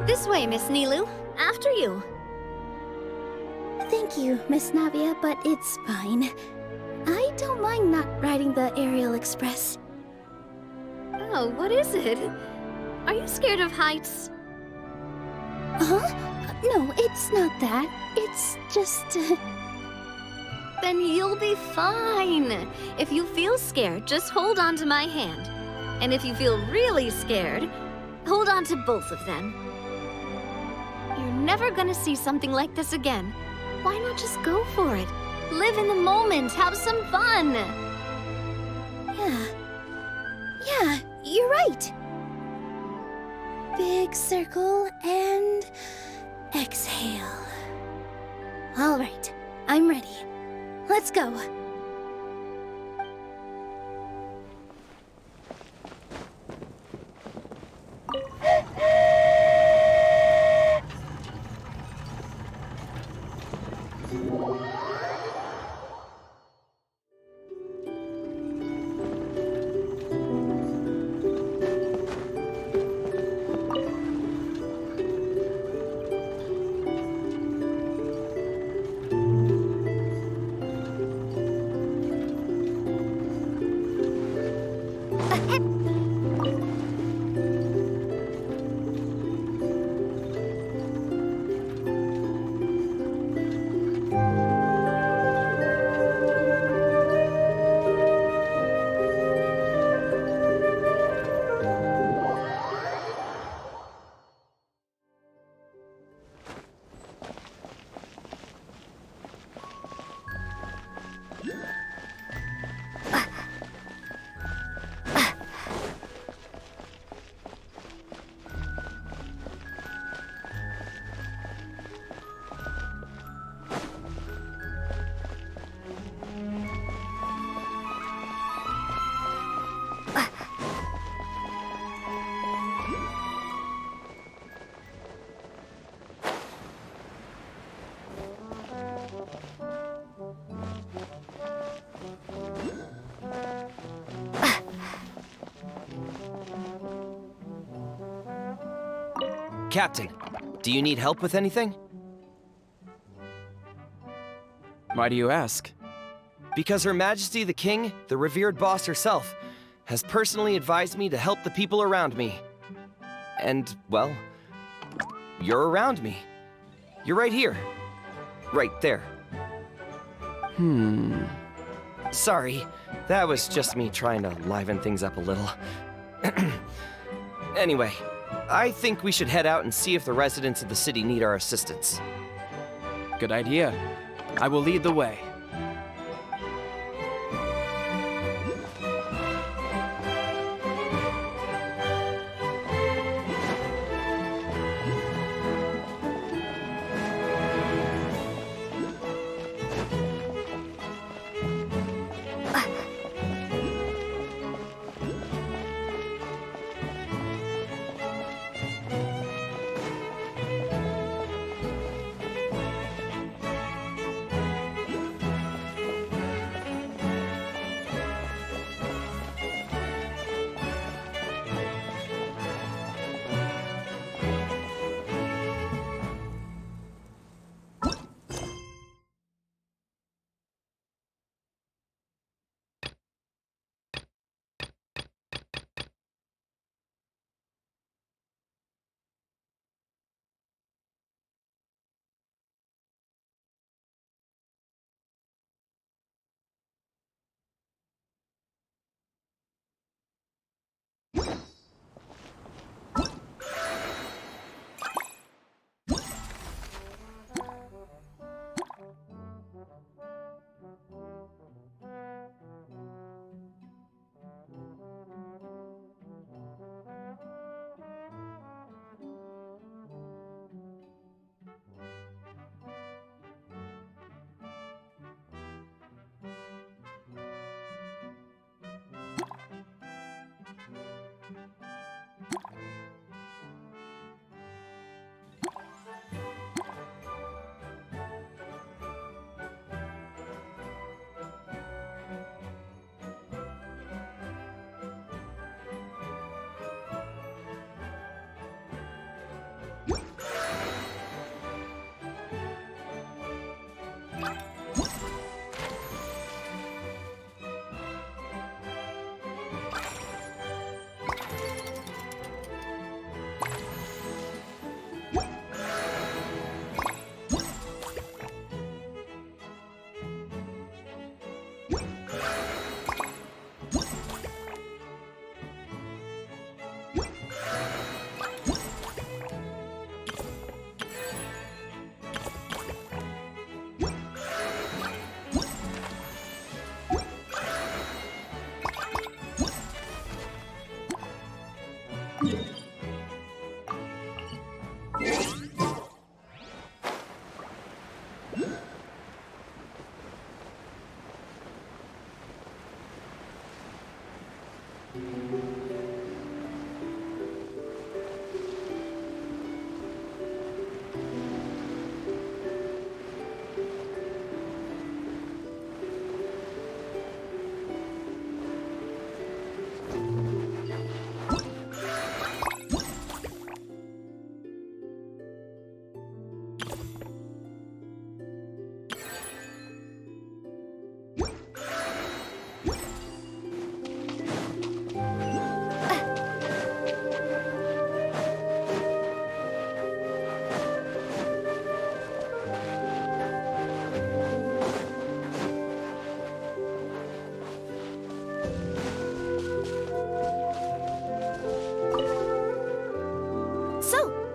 This way, Miss Nilu. After you. Thank you, Miss Navia, but it's fine. I don't mind not riding the Aerial Express. Oh, what is it? Are you scared of heights? Huh? No, it's not that. It's just... Then you'll be fine. If you feel scared, just hold on to my hand. And if you feel really scared, hold on to both of them. You're never gonna see something like this again. Why not just go for it? Live in the moment, have some fun! Yeah, you're right. Big circle and exhale. All right, I'm ready. Let's go. Captain, do you need help with anything? Why do you ask? Because Her Majesty the King, the revered boss herself, has personally advised me to help the people around me. And, well, you're around me. You're right here. Right there. Sorry, that was just me trying to liven things up a little. Anyway, I think we should head out and see if the residents of the city need our assistance. Good idea. I will lead the way.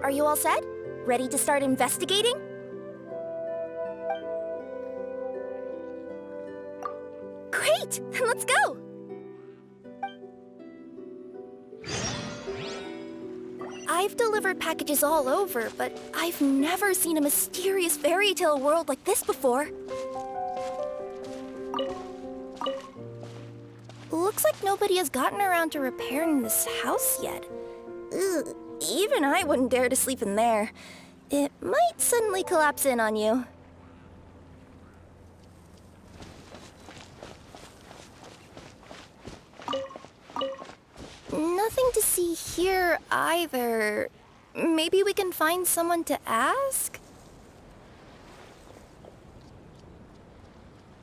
Are you all set? Ready to start investigating? Great! Then let's go! I've delivered packages all over, but I've never seen a mysterious fairy tale world like this before. Looks like nobody has gotten around to repairing this house yet. Ugh. Even I wouldn't dare to sleep in there. It might suddenly collapse in on you. Nothing to see here either. Maybe we can find someone to ask?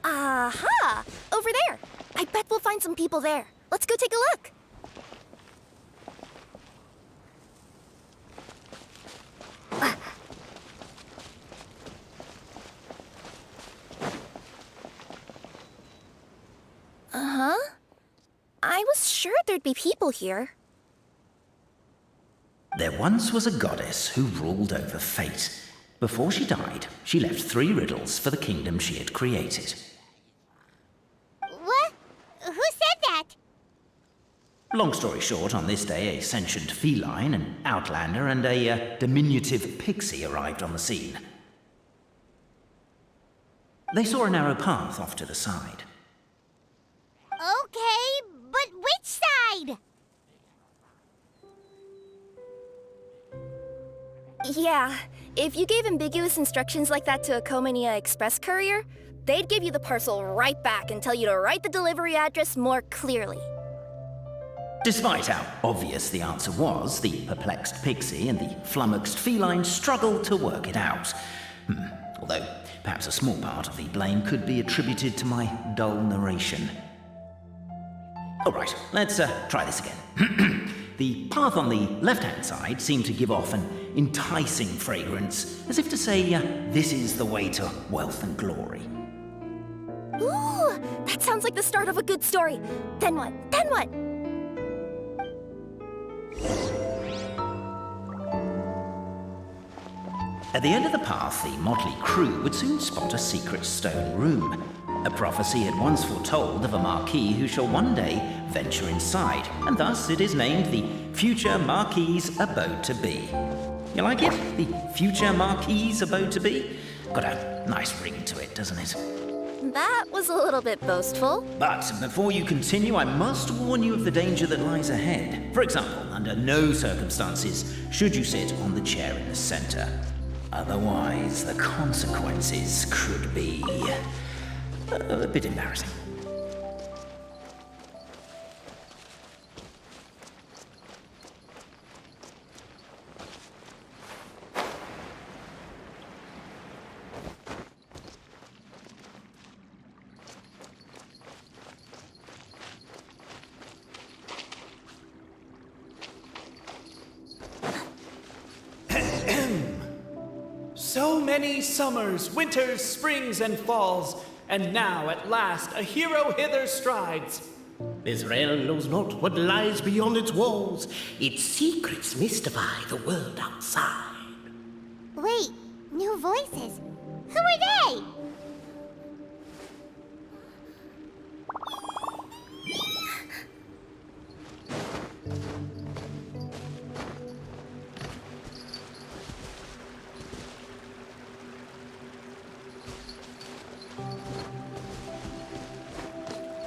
Aha! Over there! I bet we'll find some people there. Let's go take a look. Uh-huh. I was sure there'd be people here. There once was a goddess who ruled over fate. Before she died, she left 3 riddles for the kingdom she had created. What? Who said that? Long story short, on this day, a sentient feline, an outlander, and a diminutive pixie arrived on the scene. They saw a narrow path off to the side. Okay, but which side? Yeah, if you gave ambiguous instructions like that to a Comania Express courier, they'd give you the parcel right back and tell you to write the delivery address more clearly. Despite how obvious the answer was, the perplexed pixie and the flummoxed feline struggled to work it out. Although, perhaps a small part of the blame could be attributed to my dull narration. All right, let's try this again. The path on the left-hand side seemed to give off an enticing fragrance, as if to say, this is the way to wealth and glory. Ooh, that sounds like the start of a good story. Then what? Then what? At the end of the path, the motley crew would soon spot a secret stone room. A prophecy had once foretold of a Marquis who shall one day venture inside, and thus it is named the Future Marquis's Abode to Be. You like it? The Future Marquis's Abode to Be? Got a nice ring to it, doesn't it? That was a little bit boastful. But before you continue, I must warn you of the danger that lies ahead. For example, under no circumstances should you sit on the chair in the center. Otherwise, the consequences could be a bit embarrassing. So many summers, winters, springs, and falls, and now at last a hero hither strides. This realm knows not what lies beyond its walls. Its secrets mystify the world outside. Wait, new voices. Who are they?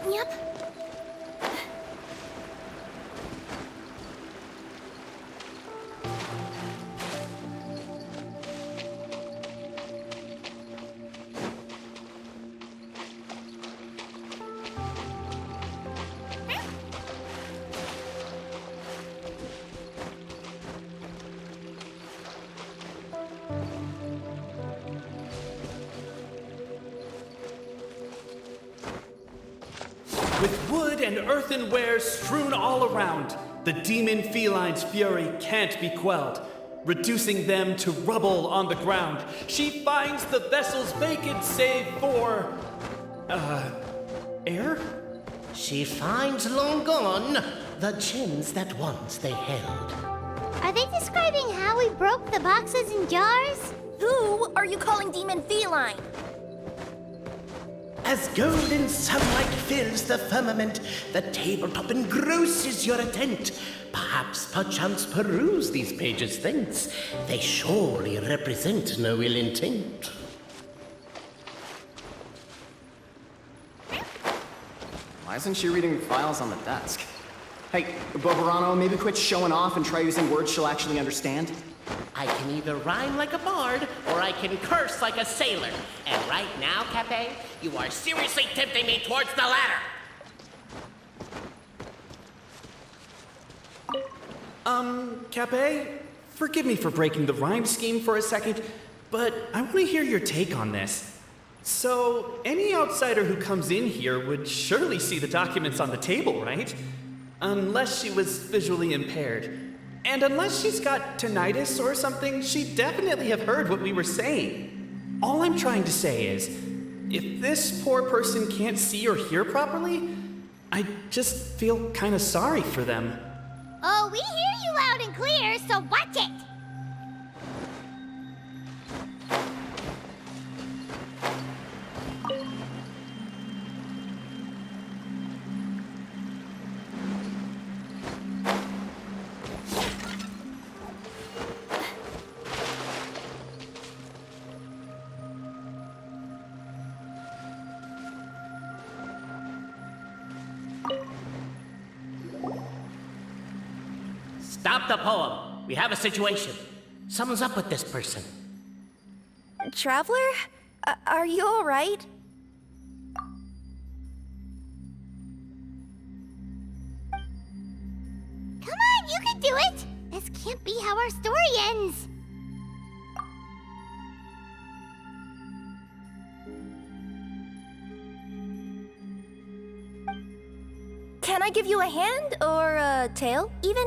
Yep. With wood and earthenware strewn all around, the demon feline's fury can't be quelled. Reducing them to rubble on the ground, she finds the vessel's vacant save for... air? She finds long gone the gems that once they held. Are they describing how we broke the boxes and jars? Who are you calling demon feline? As golden sunlight fills the firmament, the tabletop engrosses your intent. Perchance peruse these pages thence. They surely represent no ill intent. Why isn't she reading files on the desk? Hey, Bobarano, maybe quit showing off and try using words she'll actually understand? I can either rhyme like a bard, or I can curse like a sailor. And right now, Cape, you are seriously tempting me towards the latter. Cape? forgive me for breaking the rhyme scheme for a second, but I want to hear your take on this. So, any outsider who comes in here would surely see the documents on the table, right? Unless she was visually impaired. And unless she's got tinnitus or something, she'd definitely have heard what we were saying. All I'm trying to say is, if this poor person can't see or hear properly, I just feel kind of sorry for them. Oh, we hear you loud and clear, so watch it! Stop the poem. We have a situation. Something's up with this person. Traveler? Are you alright? Come on, you can do it! This can't be how our story ends! Can I give you a hand or a tail, even?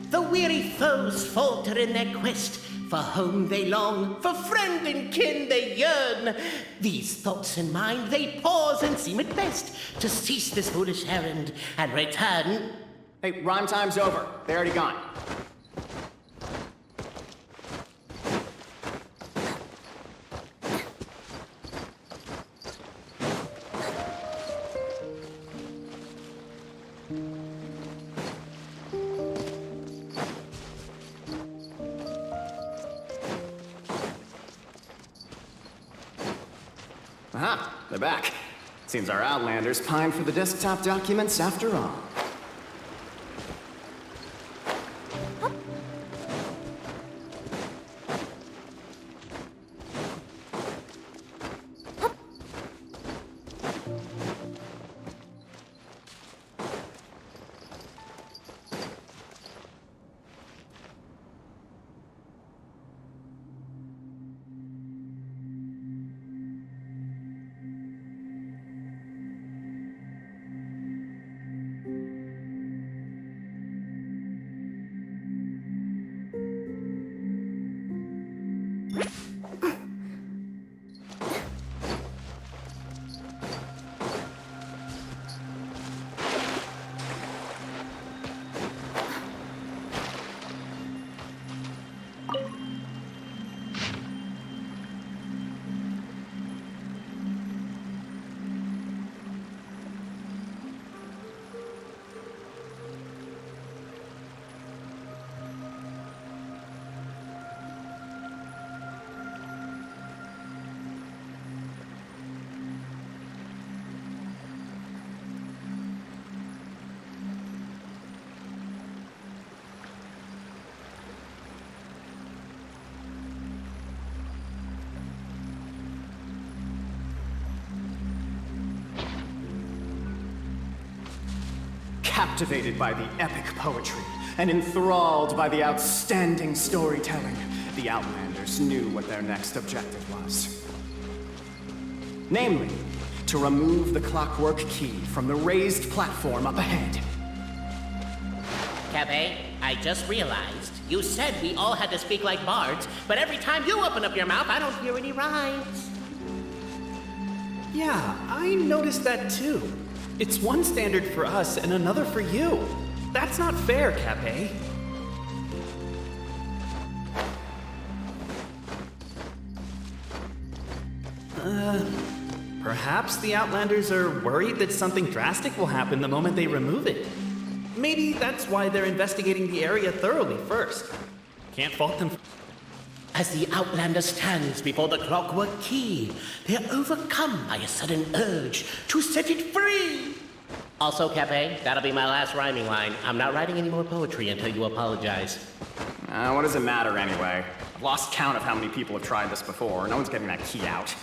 The weary foes falter in their quest. For home they long, for friend and kin they yearn. These thoughts in mind they pause and seem it best to cease this foolish errand and return. Hey, rhyme time's over. They're already gone. Aha, they're back. Seems our Outlanders pined for the desktop documents after all. Captivated by the epic poetry and enthralled by the outstanding storytelling, the Outlanders knew what their next objective was. Namely, to remove the clockwork key from the raised platform up ahead. Cabe, I just realized you said we all had to speak like bards, but every time you open up your mouth, I don't hear any rhymes. Yeah, I noticed that too. It's one standard for us and another for you. That's not fair, Cape. Perhaps the Outlanders are worried that something drastic will happen the moment they remove it. Maybe that's why they're investigating the area thoroughly first. Can't fault them. As the Outlander stands before the clockwork key, they're overcome by a sudden urge to set it free. Also, Cafe, that'll be my last rhyming line. I'm not writing any more poetry until you apologize. What does it matter anyway? I've lost count of how many people have tried this before. No one's getting that key out.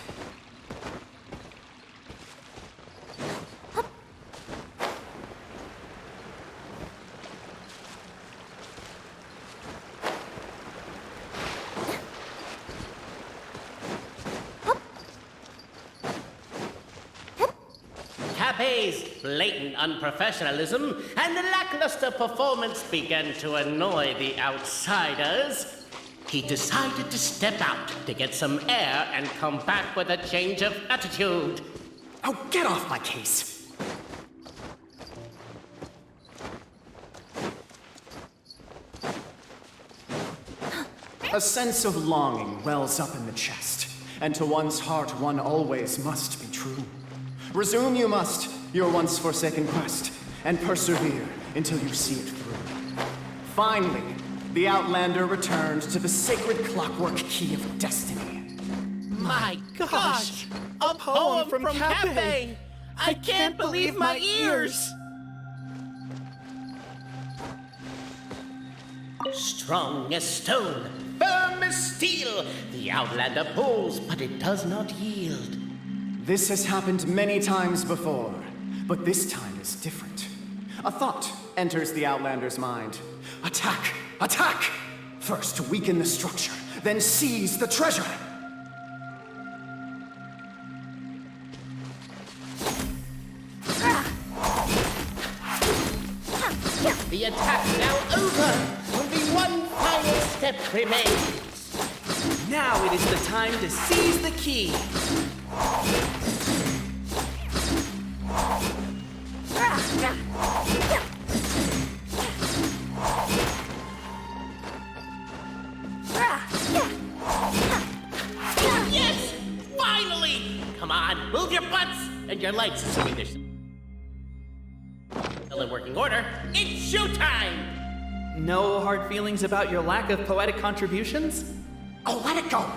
Cape's blatant unprofessionalism and lackluster performance began to annoy the outsiders. He decided to step out to get some air and come back with a change of attitude. Oh, get off my case! A sense of longing wells up in the chest, and to one's heart one always must be true. Resume you must your once forsaken quest, and persevere until you see it through. Finally, the Outlander returned to the sacred clockwork key of destiny. My gosh! A poem from Cafe! I can't believe my ears! Strong as stone, firm as steel, the Outlander pulls, but it does not yield. This has happened many times before, but this time is different. A thought enters the Outlander's mind. Attack! Attack! First weaken the structure, then seize the treasure! The attack's now over! Only one final step remains! Now it is the time to seize the key! Yes! Finally! Come on, move your butts and your legs, assuming there's still in working order. It's showtime! No hard feelings about your lack of poetic contributions? Oh, let it go!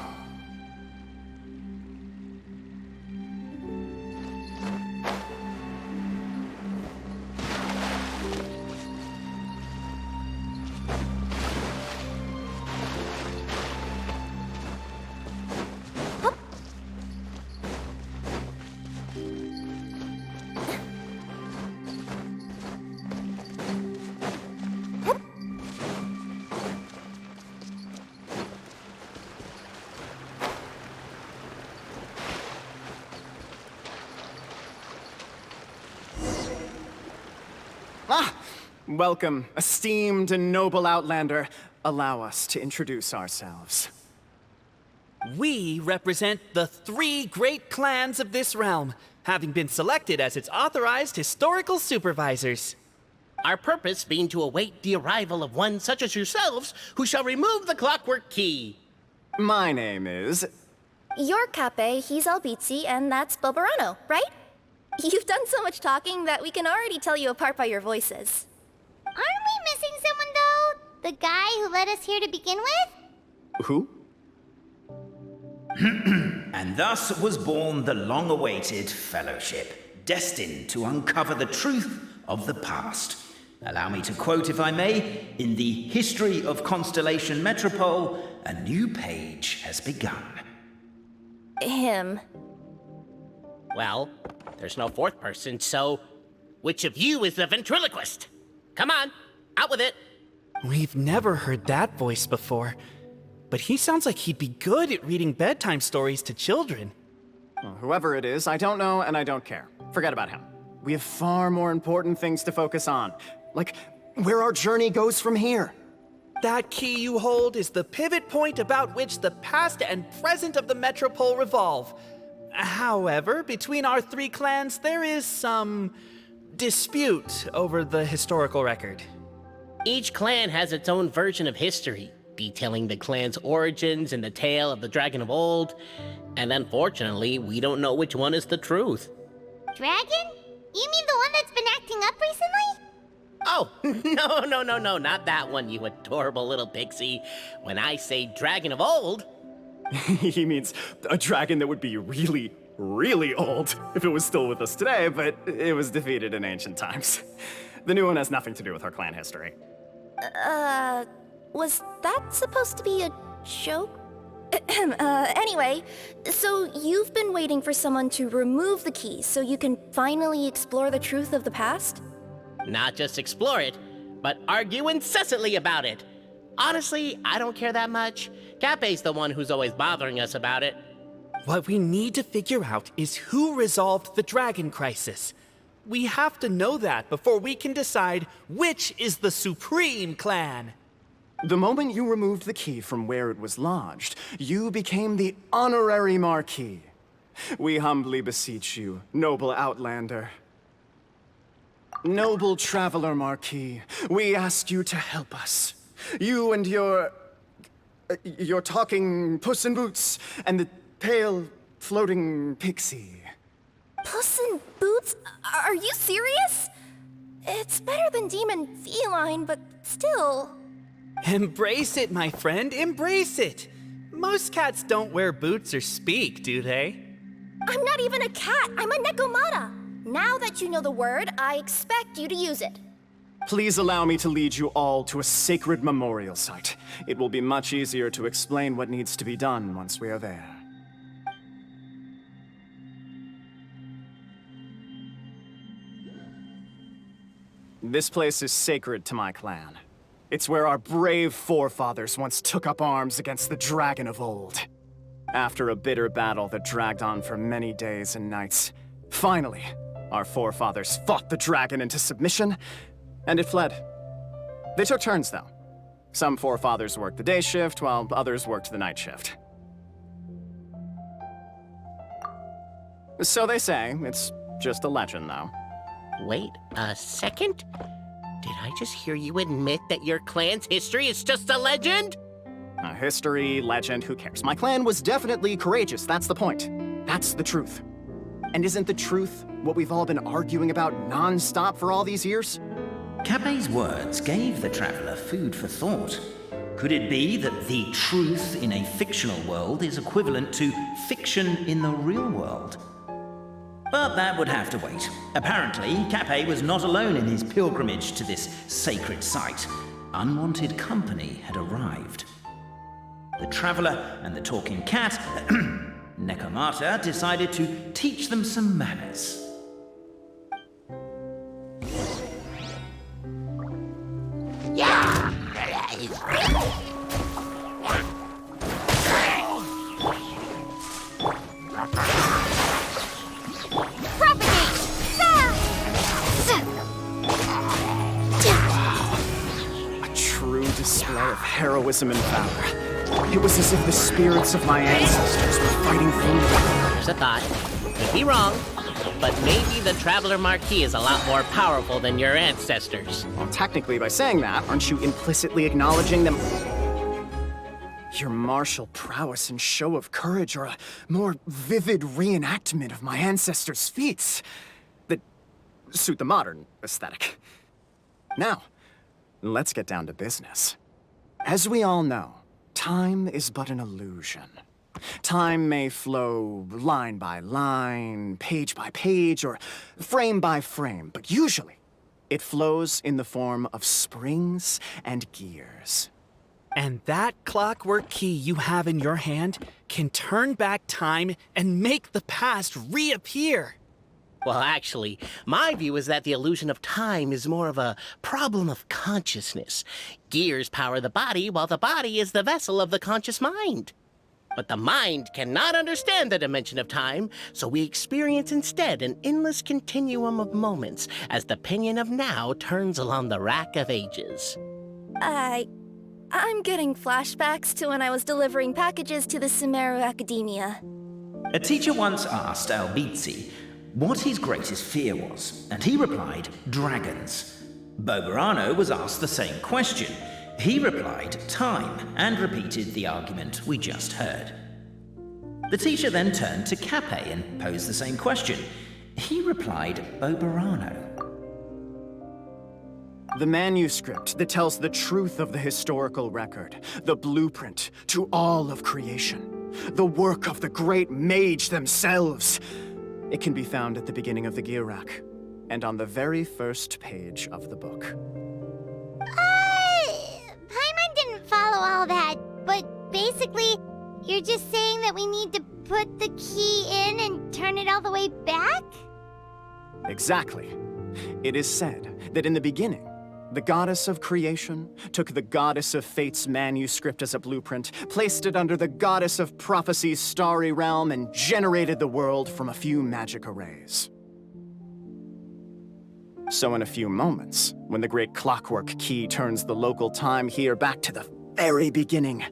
Welcome, esteemed and noble Outlander. Allow us to introduce ourselves. We represent the 3 great clans of this realm, having been selected as its authorized historical supervisors. Our purpose being to await the arrival of one such as yourselves who shall remove the clockwork key. My name is... You're Cape, he's Albizzi, and that's Bobarano, right? You've done so much talking that we can already tell you apart by your voices. Aren't we missing someone, though? The guy who led us here to begin with? Who? And thus was born the long-awaited fellowship, destined to uncover the truth of the past. Allow me to quote, if I may, in the history of Constellation Metropole, a new page has begun. Him. Well, there's no fourth person, so which of you is the ventriloquist? Come on, out with it. We've never heard that voice before, but he sounds like he'd be good at reading bedtime stories to children. Well, whoever it is, I don't know and I don't care. Forget about him. We have far more important things to focus on, like where our journey goes from here. That key you hold is the pivot point about which the past and present of the Metropole revolve. However, between our 3 clans, there is some dispute over the historical record. Each clan has its own version of history, detailing the clan's origins and the tale of the dragon of old, and unfortunately, we don't know which one is the truth. Dragon? You mean the one that's been acting up recently? Oh, no, not that one, you adorable little pixie. When I say dragon of old... He means a dragon that would be really, really old if it was still with us today, but it was defeated in ancient times. The new one has nothing to do with our clan history. Was that supposed to be a joke? Anyway, so you've been waiting for someone to remove the key so you can finally explore the truth of the past? Not just explore it, but argue incessantly about it. Honestly, I don't care that much. Cape's the one who's always bothering us about it. What we need to figure out is who resolved the dragon crisis. We have to know that before we can decide which is the supreme clan. The moment you removed the key from where it was lodged, you became the honorary Marquis. We humbly beseech you, noble Outlander. Noble Traveler Marquis, we ask you to help us. You and your talking Puss in Boots and the pale floating pixie. Puss in Boots? Are you serious? It's better than demon feline, but still... Embrace it, my friend, embrace it! Most cats don't wear boots or speak, do they? I'm not even a cat, I'm a Nekomata! Now that you know the word, I expect you to use it. Please allow me to lead you all to a sacred memorial site. It will be much easier to explain what needs to be done once we are there. This place is sacred to my clan. It's where our brave forefathers once took up arms against the dragon of old. After a bitter battle that dragged on for many days and nights, finally, our forefathers fought the dragon into submission, and it fled. They took turns, though. Some forefathers worked the day shift, while others worked the night shift. So they say. It's just a legend, though. Wait a second? Did I just hear you admit that your clan's history is just a legend? History, legend, who cares? My clan was definitely courageous, that's the point. That's the truth. And isn't the truth what we've all been arguing about non-stop for all these years? Cape's words gave the traveler food for thought. Could it be that the truth in a fictional world is equivalent to fiction in the real world? But that would have to wait. Apparently, Cape was not alone in his pilgrimage to this sacred site. Unwanted company had arrived. The traveler and the talking cat, Nekomata, decided to teach them some manners. Display of heroism and valor. It was as if the spirits of my ancestors were fighting for me. There's a thought. Could be wrong, but maybe the Traveler Marquis is a lot more powerful than your ancestors. Well, technically, by saying that, aren't you implicitly acknowledging them? Your martial prowess and show of courage are a more vivid reenactment of my ancestors' feats that suit the modern aesthetic. Now, let's get down to business. As we all know, time is but an illusion. Time may flow line by line, page by page, or frame by frame, but usually it flows in the form of springs and gears. And that clockwork key you have in your hand can turn back time and make the past reappear. Well, actually, my view is that the illusion of time is more of a problem of consciousness. Gears power the body, while the body is the vessel of the conscious mind. But the mind cannot understand the dimension of time, so we experience instead an endless continuum of moments as the pinion of now turns along the rack of ages. I'm getting flashbacks to when I was delivering packages to the Sumeru Academia. A teacher once asked Albizzi what his greatest fear was, and he replied, dragons. Boberano was asked the same question. He replied, time, and repeated the argument we just heard. The teacher then turned to Cape and posed the same question. He replied, Boberano. The manuscript that tells the truth of the historical record. The blueprint to all of creation. The work of the great mage themselves. It can be found at the beginning of the Girak, and on the very first page of the book. Paimon didn't follow all that, but basically, you're just saying that we need to put the key in and turn it all the way back? Exactly. It is said that in the beginning, the goddess of creation took the goddess of fate's manuscript as a blueprint, placed it under the goddess of prophecy's starry realm, and generated the world from a few magic arrays. So in a few moments, when the great clockwork key turns the local time here back to the very beginning,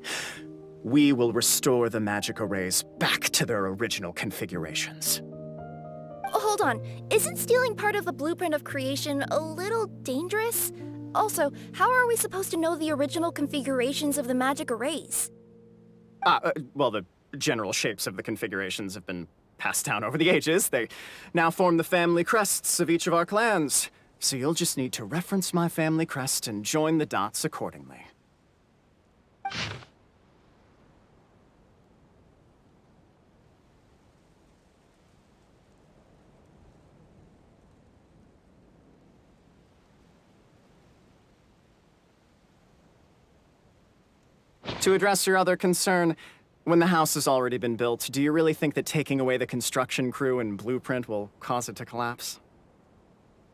we will restore the magic arrays back to their original configurations. Hold on, isn't stealing part of the blueprint of creation a little dangerous? Also, how are we supposed to know the original configurations of the magic arrays? Well, the general shapes of the configurations have been passed down over the ages. They now form the family crests of each of our clans. So you'll just need to reference my family crest and join the dots accordingly. To address your other concern, when the house has already been built, do you really think that taking away the construction crew and blueprint will cause it to collapse?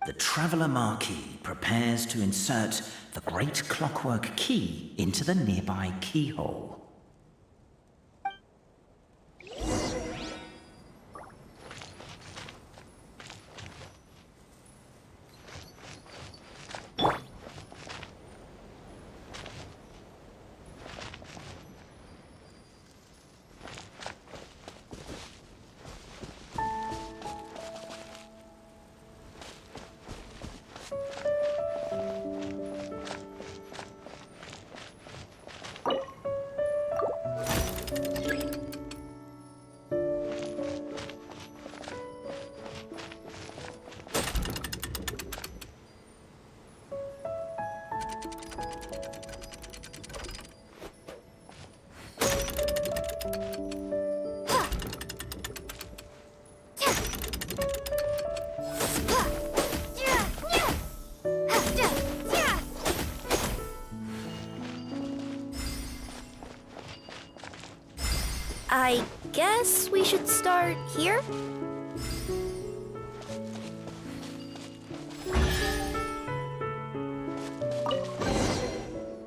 The Traveler Marquis prepares to insert the great clockwork key into the nearby keyhole. I guess we should start here?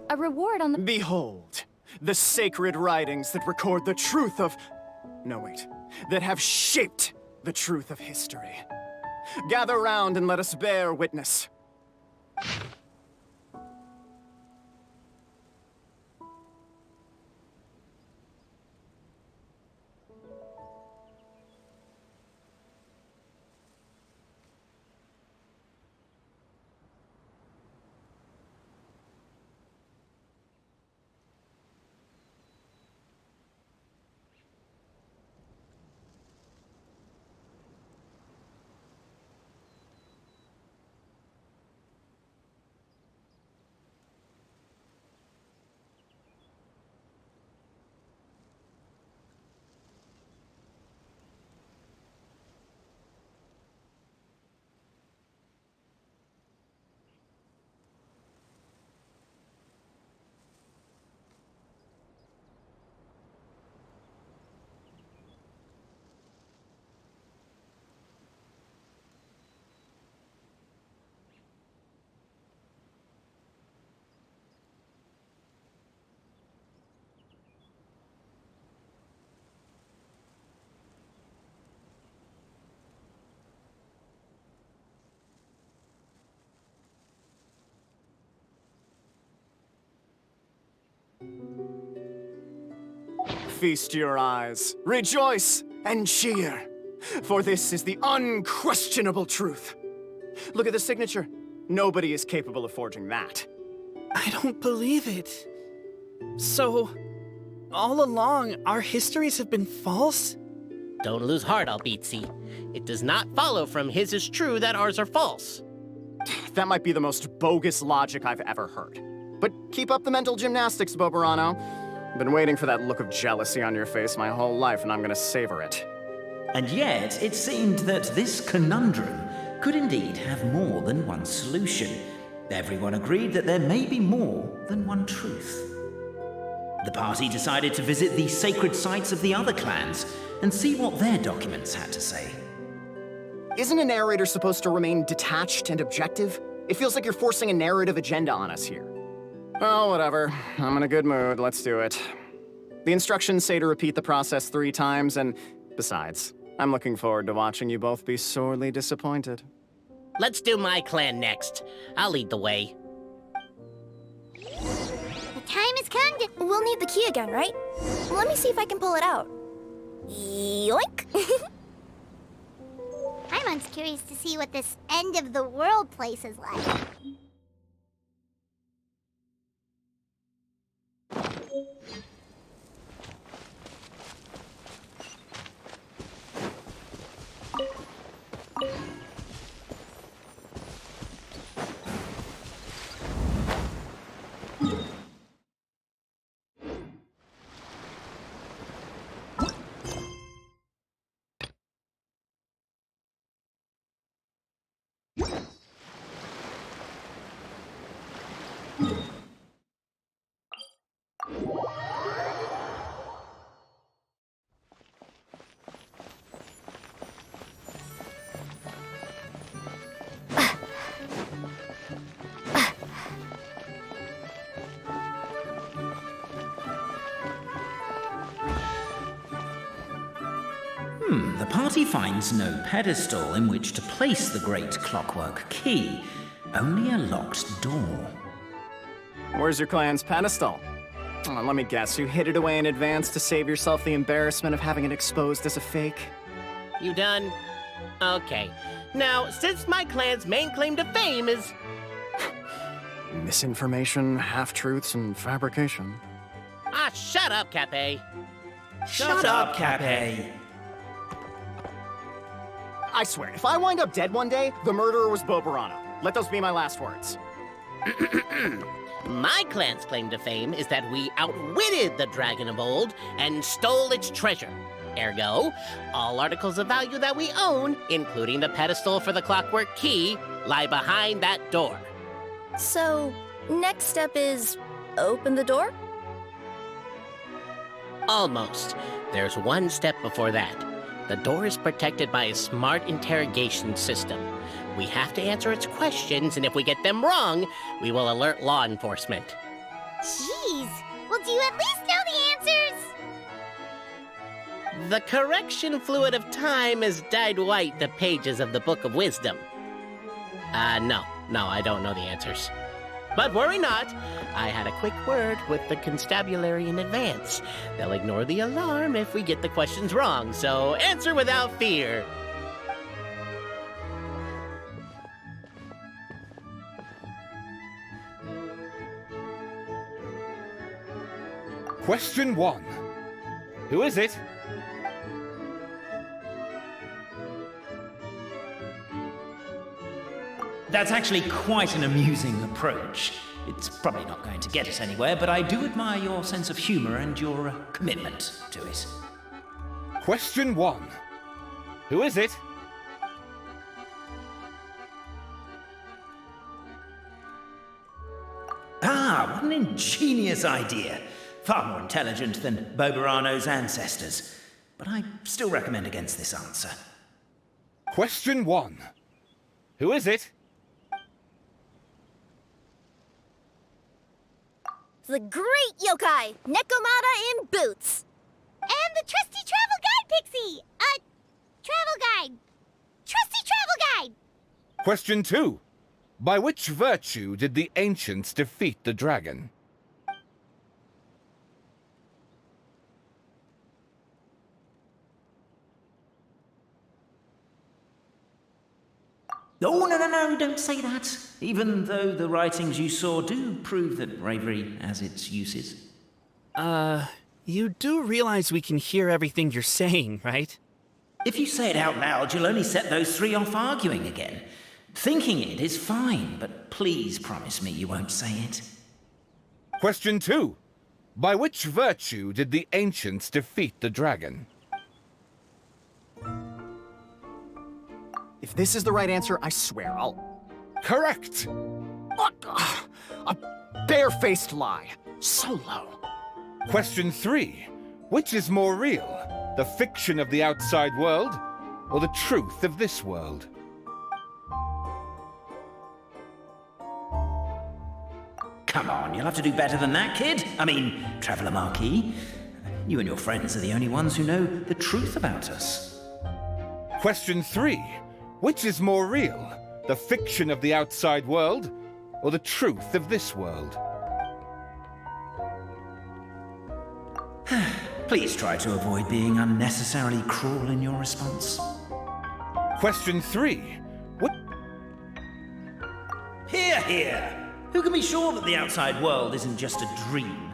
A reward on the... Behold, the sacred writings that record the truth of... No, wait. That have shaped the truth of history. Gather round and let us bear witness. Feast your eyes, rejoice, and cheer, for this is the unquestionable truth. Look at the signature. Nobody is capable of forging that. I don't believe it. So, all along, our histories have been false? Don't lose heart, Albizzi. It does not follow from his is true that ours are false. That might be the most bogus logic I've ever heard. But keep up the mental gymnastics, Boberano. Been waiting for that look of jealousy on your face my whole life, and I'm gonna savor it. And yet, it seemed that this conundrum could indeed have more than one solution. Everyone agreed that there may be more than one truth. The party decided to visit the sacred sites of the other clans and see what their documents had to say. Isn't a narrator supposed to remain detached and objective? It feels like you're forcing a narrative agenda on us here. Oh, whatever. I'm in a good mood. Let's do it. The instructions say to repeat the process 3 times, and besides, I'm looking forward to watching you both be sorely disappointed. Let's do my clan next. I'll lead the way. The time has come to... We'll need the key again, right? Let me see if I can pull it out. Yoink! Paimon's curious to see what this end-of-the-world place is like. The party finds no pedestal in which to place the great clockwork key, only a locked door. Where's your clan's pedestal? Oh, let me guess, you hid it away in advance to save yourself the embarrassment of having it exposed as a fake? You done? Okay. Now, since my clan's main claim to fame is... Misinformation, half-truths, and fabrication. Ah, shut up, Cafe. Shut up, Cafe. I swear, if I wind up dead one day, the murderer was Boberano. Let those be my last words. My clan's claim to fame is that we outwitted the dragon of old and stole its treasure. Ergo, all articles of value that we own, including the pedestal for the clockwork key, lie behind that door. So, next step is open the door? Almost. There's one step before that. The door is protected by a smart interrogation system. We have to answer its questions, and if we get them wrong, we will alert law enforcement. Jeez. Well, do you at least know the answers? The correction fluid of time has dyed white the pages of the Book of Wisdom. No, I don't know the answers. But worry not, I had a quick word with the constabulary in advance. They'll ignore the alarm if we get the questions wrong, so answer without fear. Question 1. Who is it? That's actually quite an amusing approach. It's probably not going to get us anywhere, but I do admire your sense of humor and your commitment to it. Question 1. Who is it? Ah, what an ingenious idea. Far more intelligent than Boberano's ancestors. But I still recommend against this answer. Question 1. Who is it? The great yokai, Nekomata in boots. And the trusty travel guide, Pixie! Travel guide. Trusty travel guide! Question 2. By which virtue did the ancients defeat the dragon? Oh, no, don't say that. Even though the writings you saw do prove that bravery has its uses. You do realize we can hear everything you're saying, right? If you say it out loud, you'll only set those 3 off arguing again. Thinking it is fine, but please promise me you won't say it. Question 2. By which virtue did the ancients defeat the dragon? If this is the right answer, I swear I'll... Correct! What? A barefaced lie. So low. Question 3. Which is more real? The fiction of the outside world, or the truth of this world? Come on, you'll have to do better than that, kid. I mean, Traveller Marquis. You and your friends are the only ones who know the truth about us. Question 3. Which is more real? The fiction of the outside world, or the truth of this world? Please try to avoid being unnecessarily cruel in your response. Question 3. What? Hear, hear! Who can be sure that the outside world isn't just a dream,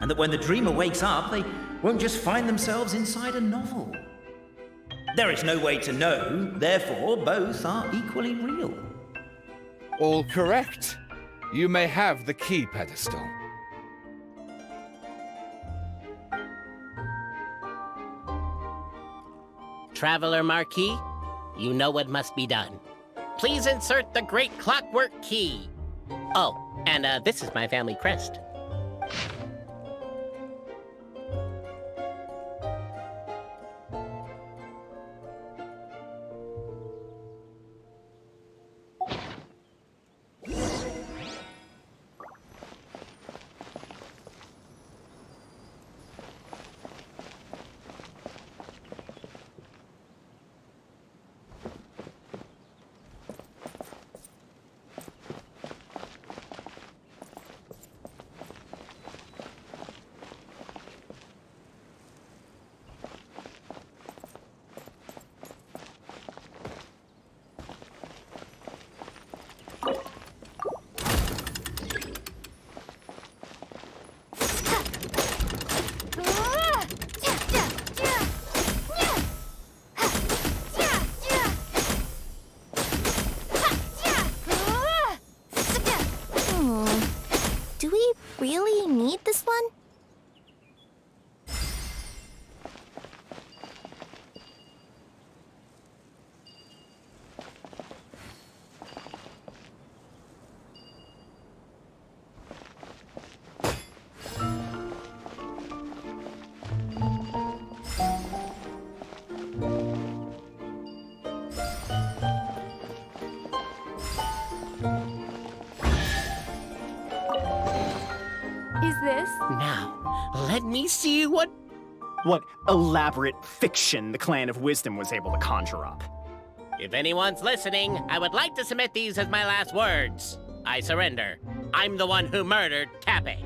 and that when the dreamer wakes up, they won't just find themselves inside a novel? There is no way to know, therefore both are equally real. All correct. You may have the key pedestal. Traveler Marquis, you know what must be done. Please insert the great clockwork key. Oh, and this is my family crest. Do we really need this one? Is this? Now, let me see what... What elaborate fiction the Clan of Wisdom was able to conjure up. If anyone's listening, I would like to submit these as my last words. I surrender. I'm the one who murdered Tappy.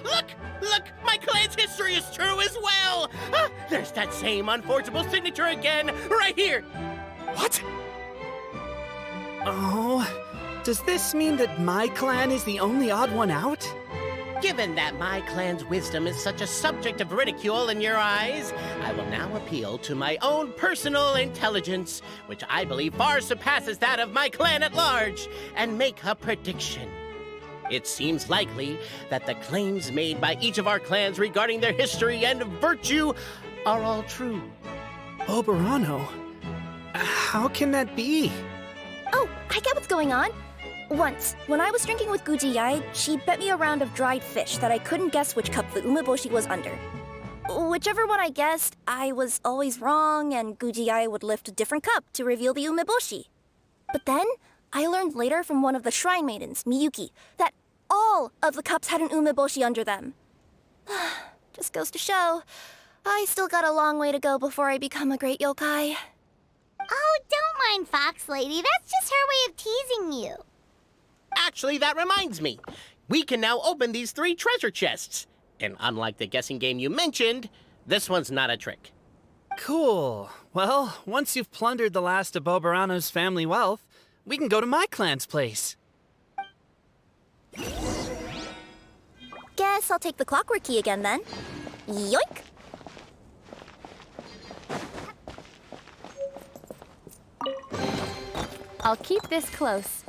Look! Look! My clan's history is true as well! There's that same unforgeable signature again, right here! What? Oh, does this mean that my clan is the only odd one out? Given that my clan's wisdom is such a subject of ridicule in your eyes, I will now appeal to my own personal intelligence, which I believe far surpasses that of my clan at large, and make a prediction. It seems likely that the claims made by each of our clans regarding their history and virtue are all true. Oberano? How can that be? Oh, I get what's going on. Once, when I was drinking with Gujiyai, she bet me a round of dried fish that I couldn't guess which cup the umeboshi was under. Whichever one I guessed, I was always wrong, and Gujiyai would lift a different cup to reveal the umeboshi. But then, I learned later from one of the shrine maidens, Miyuki, that all of the cups had an umeboshi under them. Just goes to show, I still got a long way to go before I become a great yokai. Oh, don't mind Fox Lady. That's just her way of teasing you. Actually, that reminds me. We can now open these 3 treasure chests. And unlike the guessing game you mentioned, this one's not a trick. Cool. Well, once you've plundered the last of Oberano's family wealth, we can go to my clan's place. Guess I'll take the clockwork key again then. Yoink! I'll keep this close.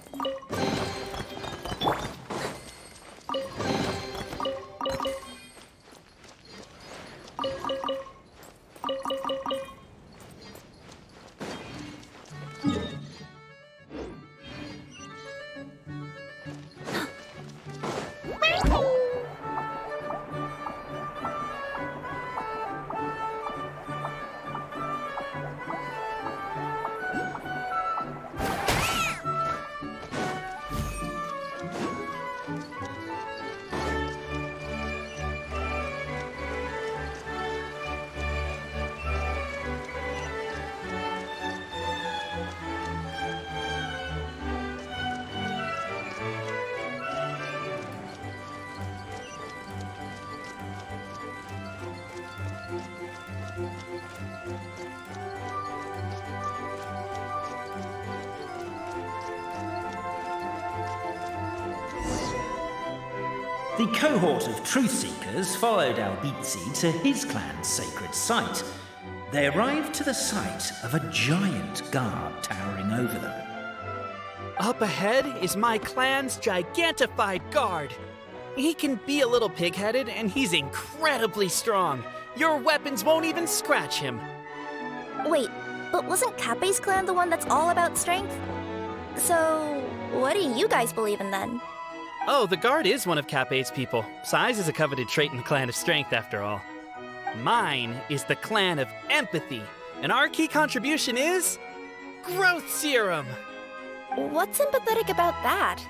The cohort of truth seekers followed Albizzi to his clan's sacred site. They arrived to the site of a giant guard towering over them. Up ahead is my clan's gigantified guard. He can be a little pig-headed, and he's incredibly strong. Your weapons won't even scratch him. Wait, but wasn't Kappei's clan the one that's all about strength? So, what do you guys believe in then? Oh, the guard is one of Kappei's people. Size is a coveted trait in the clan of strength, after all. Mine is the clan of empathy, and our key contribution is growth serum. What's empathetic about that?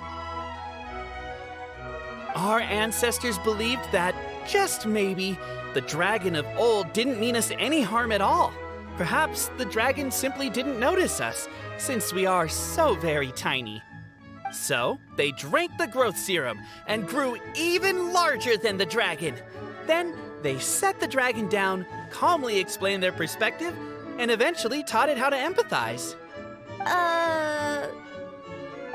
Our ancestors believed that, just maybe, the dragon of old didn't mean us any harm at all. Perhaps the dragon simply didn't notice us, since we are so very tiny. So, they drank the growth serum and grew even larger than the dragon. Then, they set the dragon down, calmly explained their perspective, and eventually taught it how to empathize.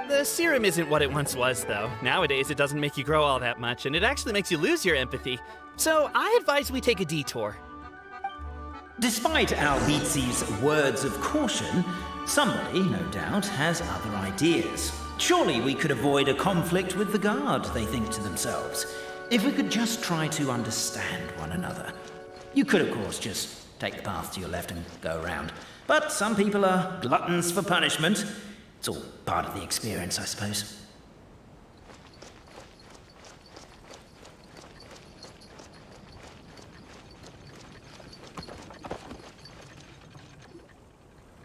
The serum isn't what it once was, though. Nowadays, it doesn't make you grow all that much, and it actually makes you lose your empathy. So, I advise we take a detour. Despite Albizzi's words of caution, somebody, no doubt, has other ideas. Surely we could avoid a conflict with the guard, they think to themselves, if we could just try to understand one another. You could, of course, just take the path to your left and go around. But some people are gluttons for punishment. It's all part of the experience, I suppose.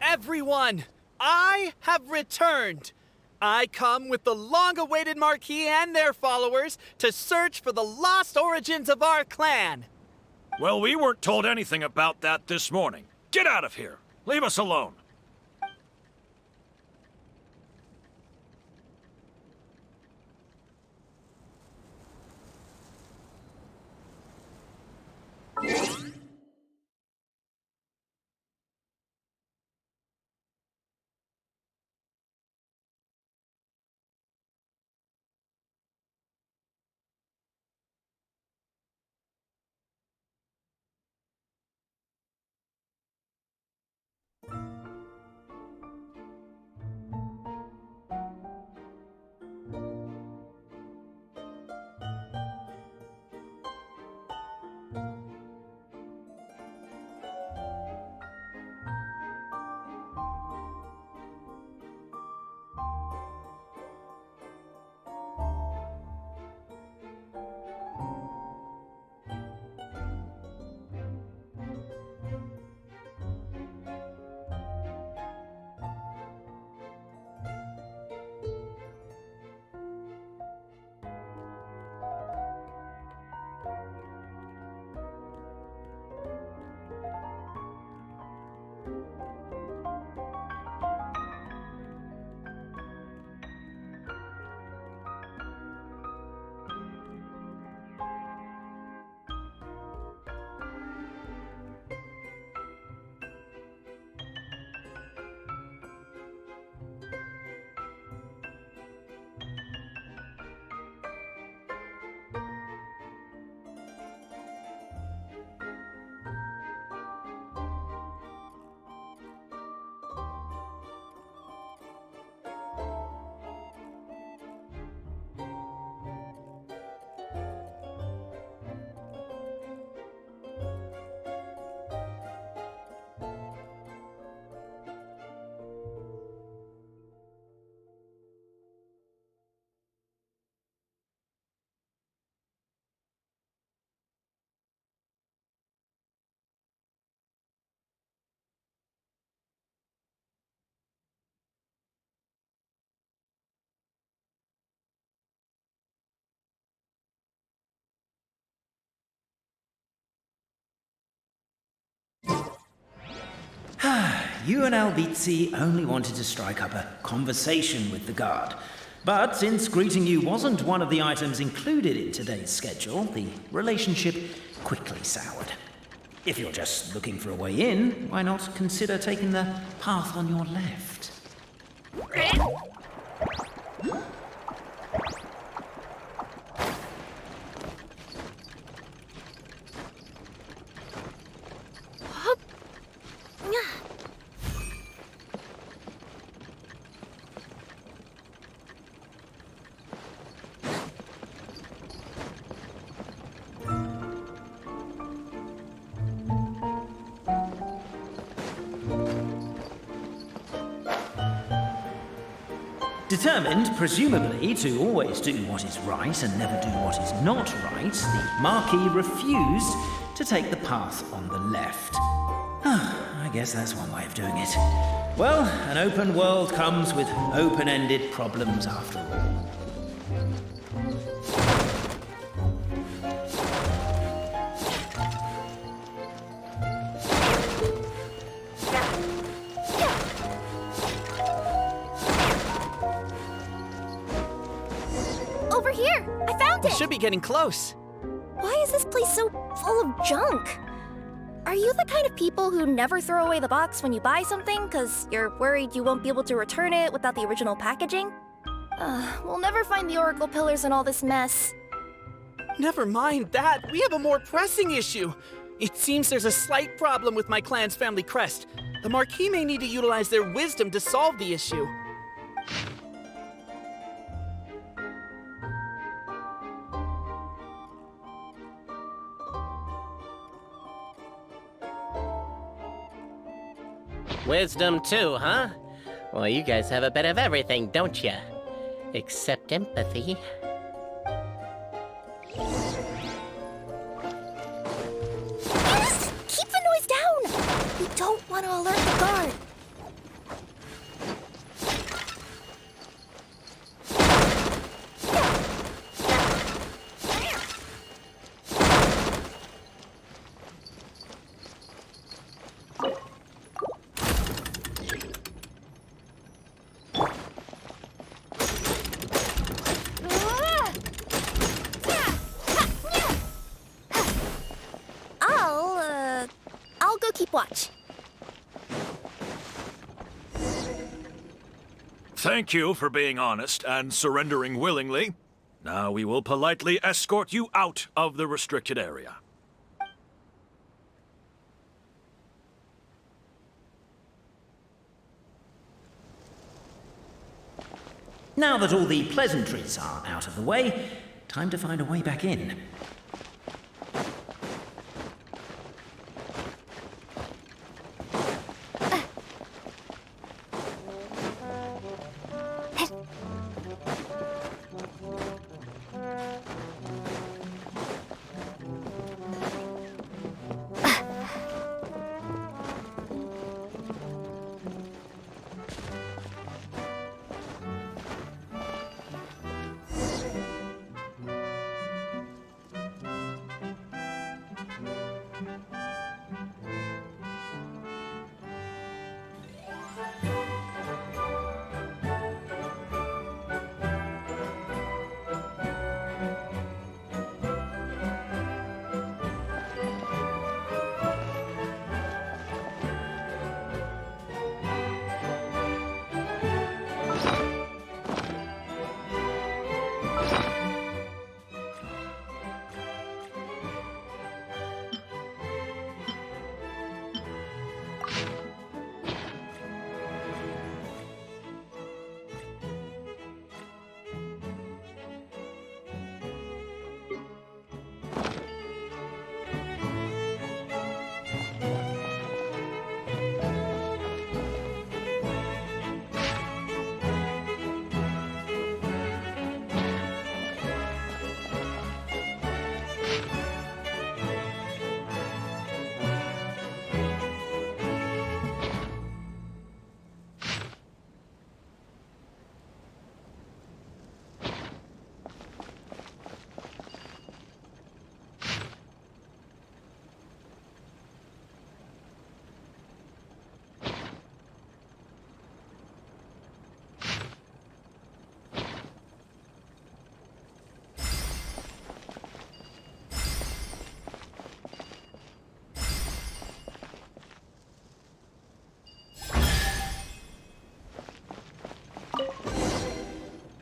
Everyone, I have returned. I come with the long-awaited Marquis and their followers to search for the lost origins of our clan. Well, we weren't told anything about that this morning. Get out of here. Leave us alone. You and Albizzi only wanted to strike up a conversation with the guard. But since greeting you wasn't one of the items included in today's schedule, the relationship quickly soured. If you're just looking for a way in, why not consider taking the path on your left? Determined, presumably, to always do what is right and never do what is not right, the Marquis refused to take the path on the left. I guess that's one way of doing it. Well, an open world comes with open-ended problems after all. Over here! I found it! Should be getting close. Why is this place so full of junk? Are you the kind of people who never throw away the box when you buy something because you're worried you won't be able to return it without the original packaging? We'll never find the Oracle Pillars in all this mess. Never mind that. We have a more pressing issue. It seems there's a slight problem with my clan's family crest. The Marquis may need to utilize their wisdom to solve the issue. Wisdom too, huh? Well, you guys have a bit of everything, don't you? Except empathy. Yes! Keep the noise down! We don't want to alert the guard. I'll go keep watch. Thank you for being honest and surrendering willingly. Now we will politely escort you out of the restricted area. Now that all the pleasantries are out of the way, time to find a way back in.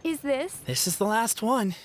Is this? This is the last one.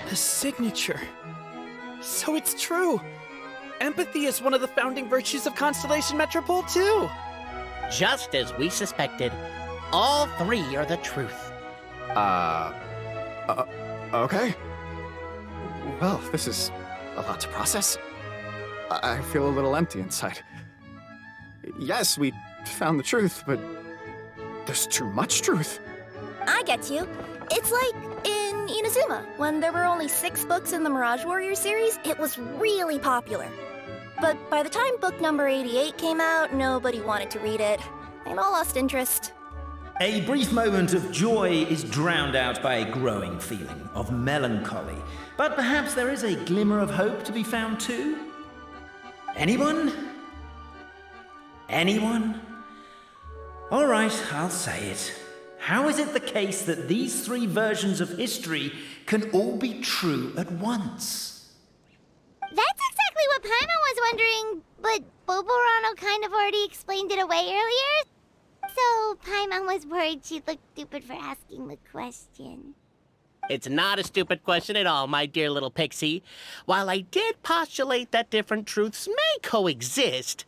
The signature. So it's true. Empathy is one of the founding virtues of Constellation Metropole, too. Just as we suspected, all three are the truth. Okay. Well, this is a lot to process. I feel a little empty inside. Yes, we found the truth, but there's too much truth. I get you. It's like in Inazuma, when there were only 6 books in the Mirage Warrior series, it was really popular. But by the time book number 88 came out, nobody wanted to read it. And all lost interest. A brief moment of joy is drowned out by a growing feeling of melancholy. But perhaps there is a glimmer of hope to be found too? Anyone? Anyone? All right, I'll say it. How is it the case that these 3 versions of history can all be true at once? That's exactly what Paimon was wondering, but Boborano kind of already explained it away earlier. So Paimon was worried she'd look stupid for asking the question. It's not a stupid question at all, my dear little pixie. While I did postulate that different truths may coexist,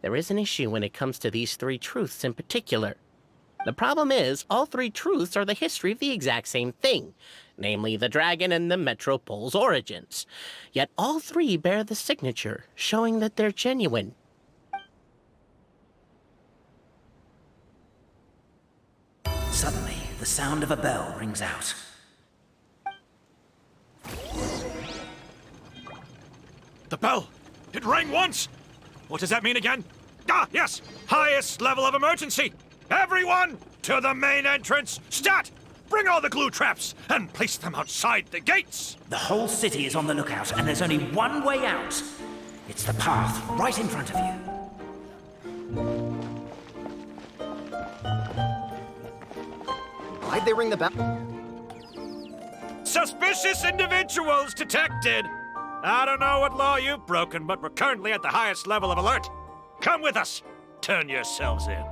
there is an issue when it comes to these 3 truths in particular. The problem is, all 3 truths are the history of the exact same thing, namely the dragon and the Metropole's origins. Yet all 3 bear the signature, showing that they're genuine. Suddenly, the sound of a bell rings out. The bell! It rang once! What does that mean again? Ah, yes! Highest level of emergency! Everyone, to the main entrance! Stat! Bring all the glue traps and place them outside the gates! The whole city is on the lookout, and there's only one way out. It's the path right in front of you. Why'd they ring the bell? Suspicious individuals detected! I don't know what law you've broken, but we're currently at the highest level of alert. Come with us. Turn yourselves in.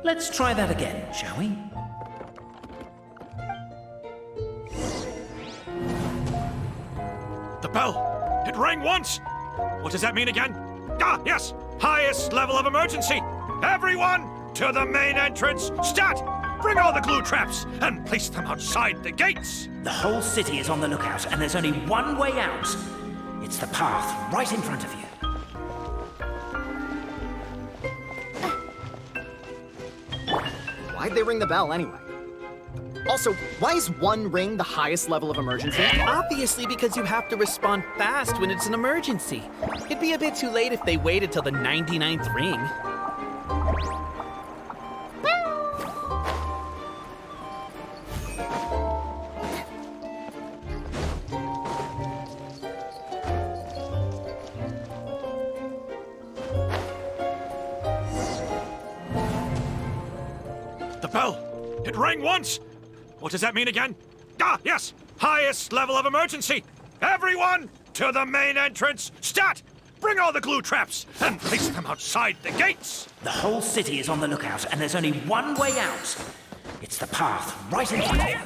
Let's try that again, shall we? The bell! It rang once! What does that mean again? Ah, yes! Highest level of emergency! Everyone, to the main entrance! Stat! Bring all the glue traps and place them outside the gates! The whole city is on the lookout, and there's only one way out. It's the path right in front of you. Why'd they ring the bell anyway? Also, why is 1 ring the highest level of emergency? Obviously because you have to respond fast when it's an emergency. It'd be a bit too late if they waited till the 99th ring. The bell! It rang once! What does that mean again? Ah, yes! Highest level of emergency! Everyone, to the main entrance! Stat! Bring all the glue traps and place them outside the gates! The whole city is on the lookout, and there's only one way out. It's the path right in front of you.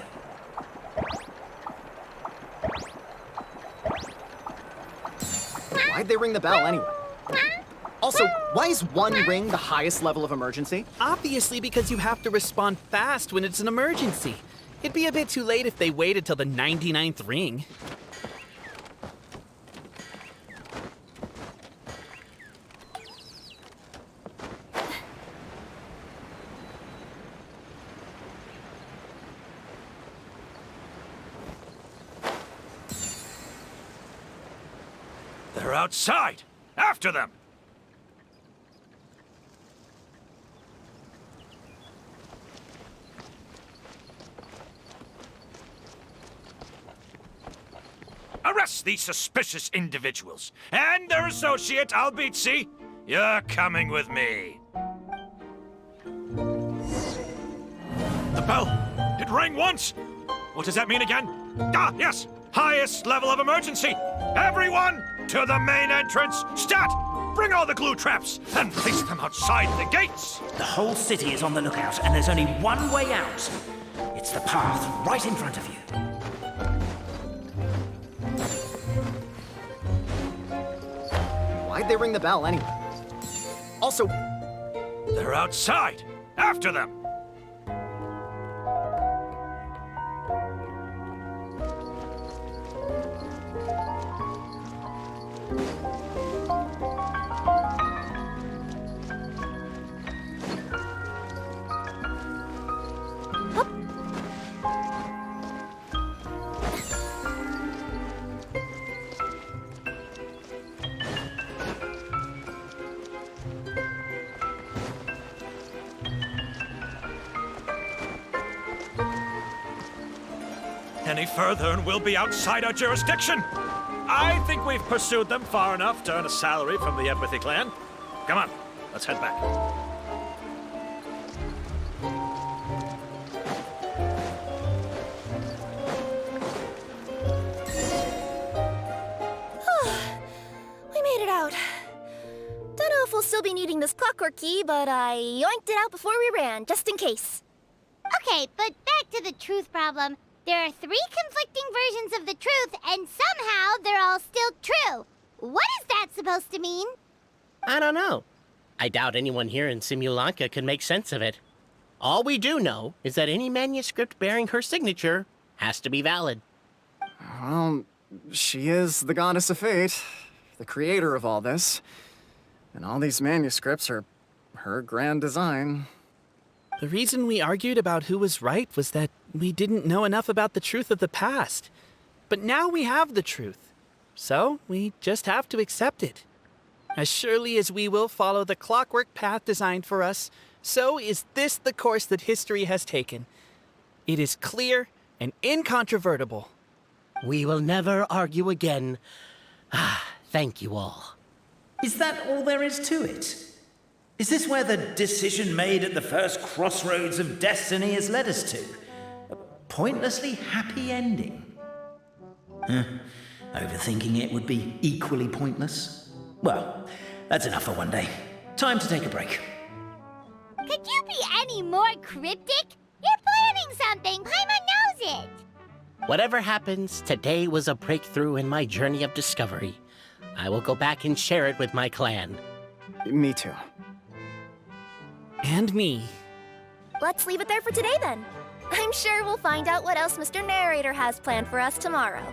Why'd they ring the bell anyway? Also, why is 1 ring the highest level of emergency? Obviously because you have to respond fast when it's an emergency. It'd be a bit too late if they waited till the 99th ring. They're outside! After them! Arrest these suspicious individuals and their associate, Albizzi. You're coming with me. The bell! It rang once! What does that mean again? Ah, yes! Highest level of emergency! Everyone, to the main entrance! Stat! Bring all the glue traps and place them outside the gates! The whole city is on the lookout, and there's only one way out. It's the path right in front of you. Why'd they ring the bell anyway? Also, They're outside! After them! Any further and we'll be outside our jurisdiction. I think we've pursued them far enough to earn a salary from the Empathy Clan. Come on, let's head back. We made it out. Don't know if we'll still be needing this clockwork key, but I yoinked it out before we ran, just in case. Okay, but back to the truth problem. There are 3 conflicting versions of the truth, and somehow they're all still true. What is that supposed to mean? I don't know. I doubt anyone here in Simulanka could make sense of it. All we do know is that any manuscript bearing her signature has to be valid. well, she is the goddess of fate, the creator of all this. And all these manuscripts are her grand design. The reason we argued about who was right was that we didn't know enough about the truth of the past. But now we have the truth. So we just have to accept it. As surely as we will follow the clockwork path designed for us, so is this the course that history has taken. It is clear and incontrovertible. We will never argue again. Thank you all. Is that all there is to it? Is this where the decision made at the first crossroads of destiny has led us to? A pointlessly happy ending? Overthinking it would be equally pointless. Well, that's enough for one day. Time to take a break. Could you be any more cryptic? You're planning something. Paimon knows it. Whatever happens, today was a breakthrough in my journey of discovery. I will go back and share it with my clan. Me too. And me. Let's leave it there for today, then. I'm sure we'll find out what else Mr. Narrator has planned for us tomorrow.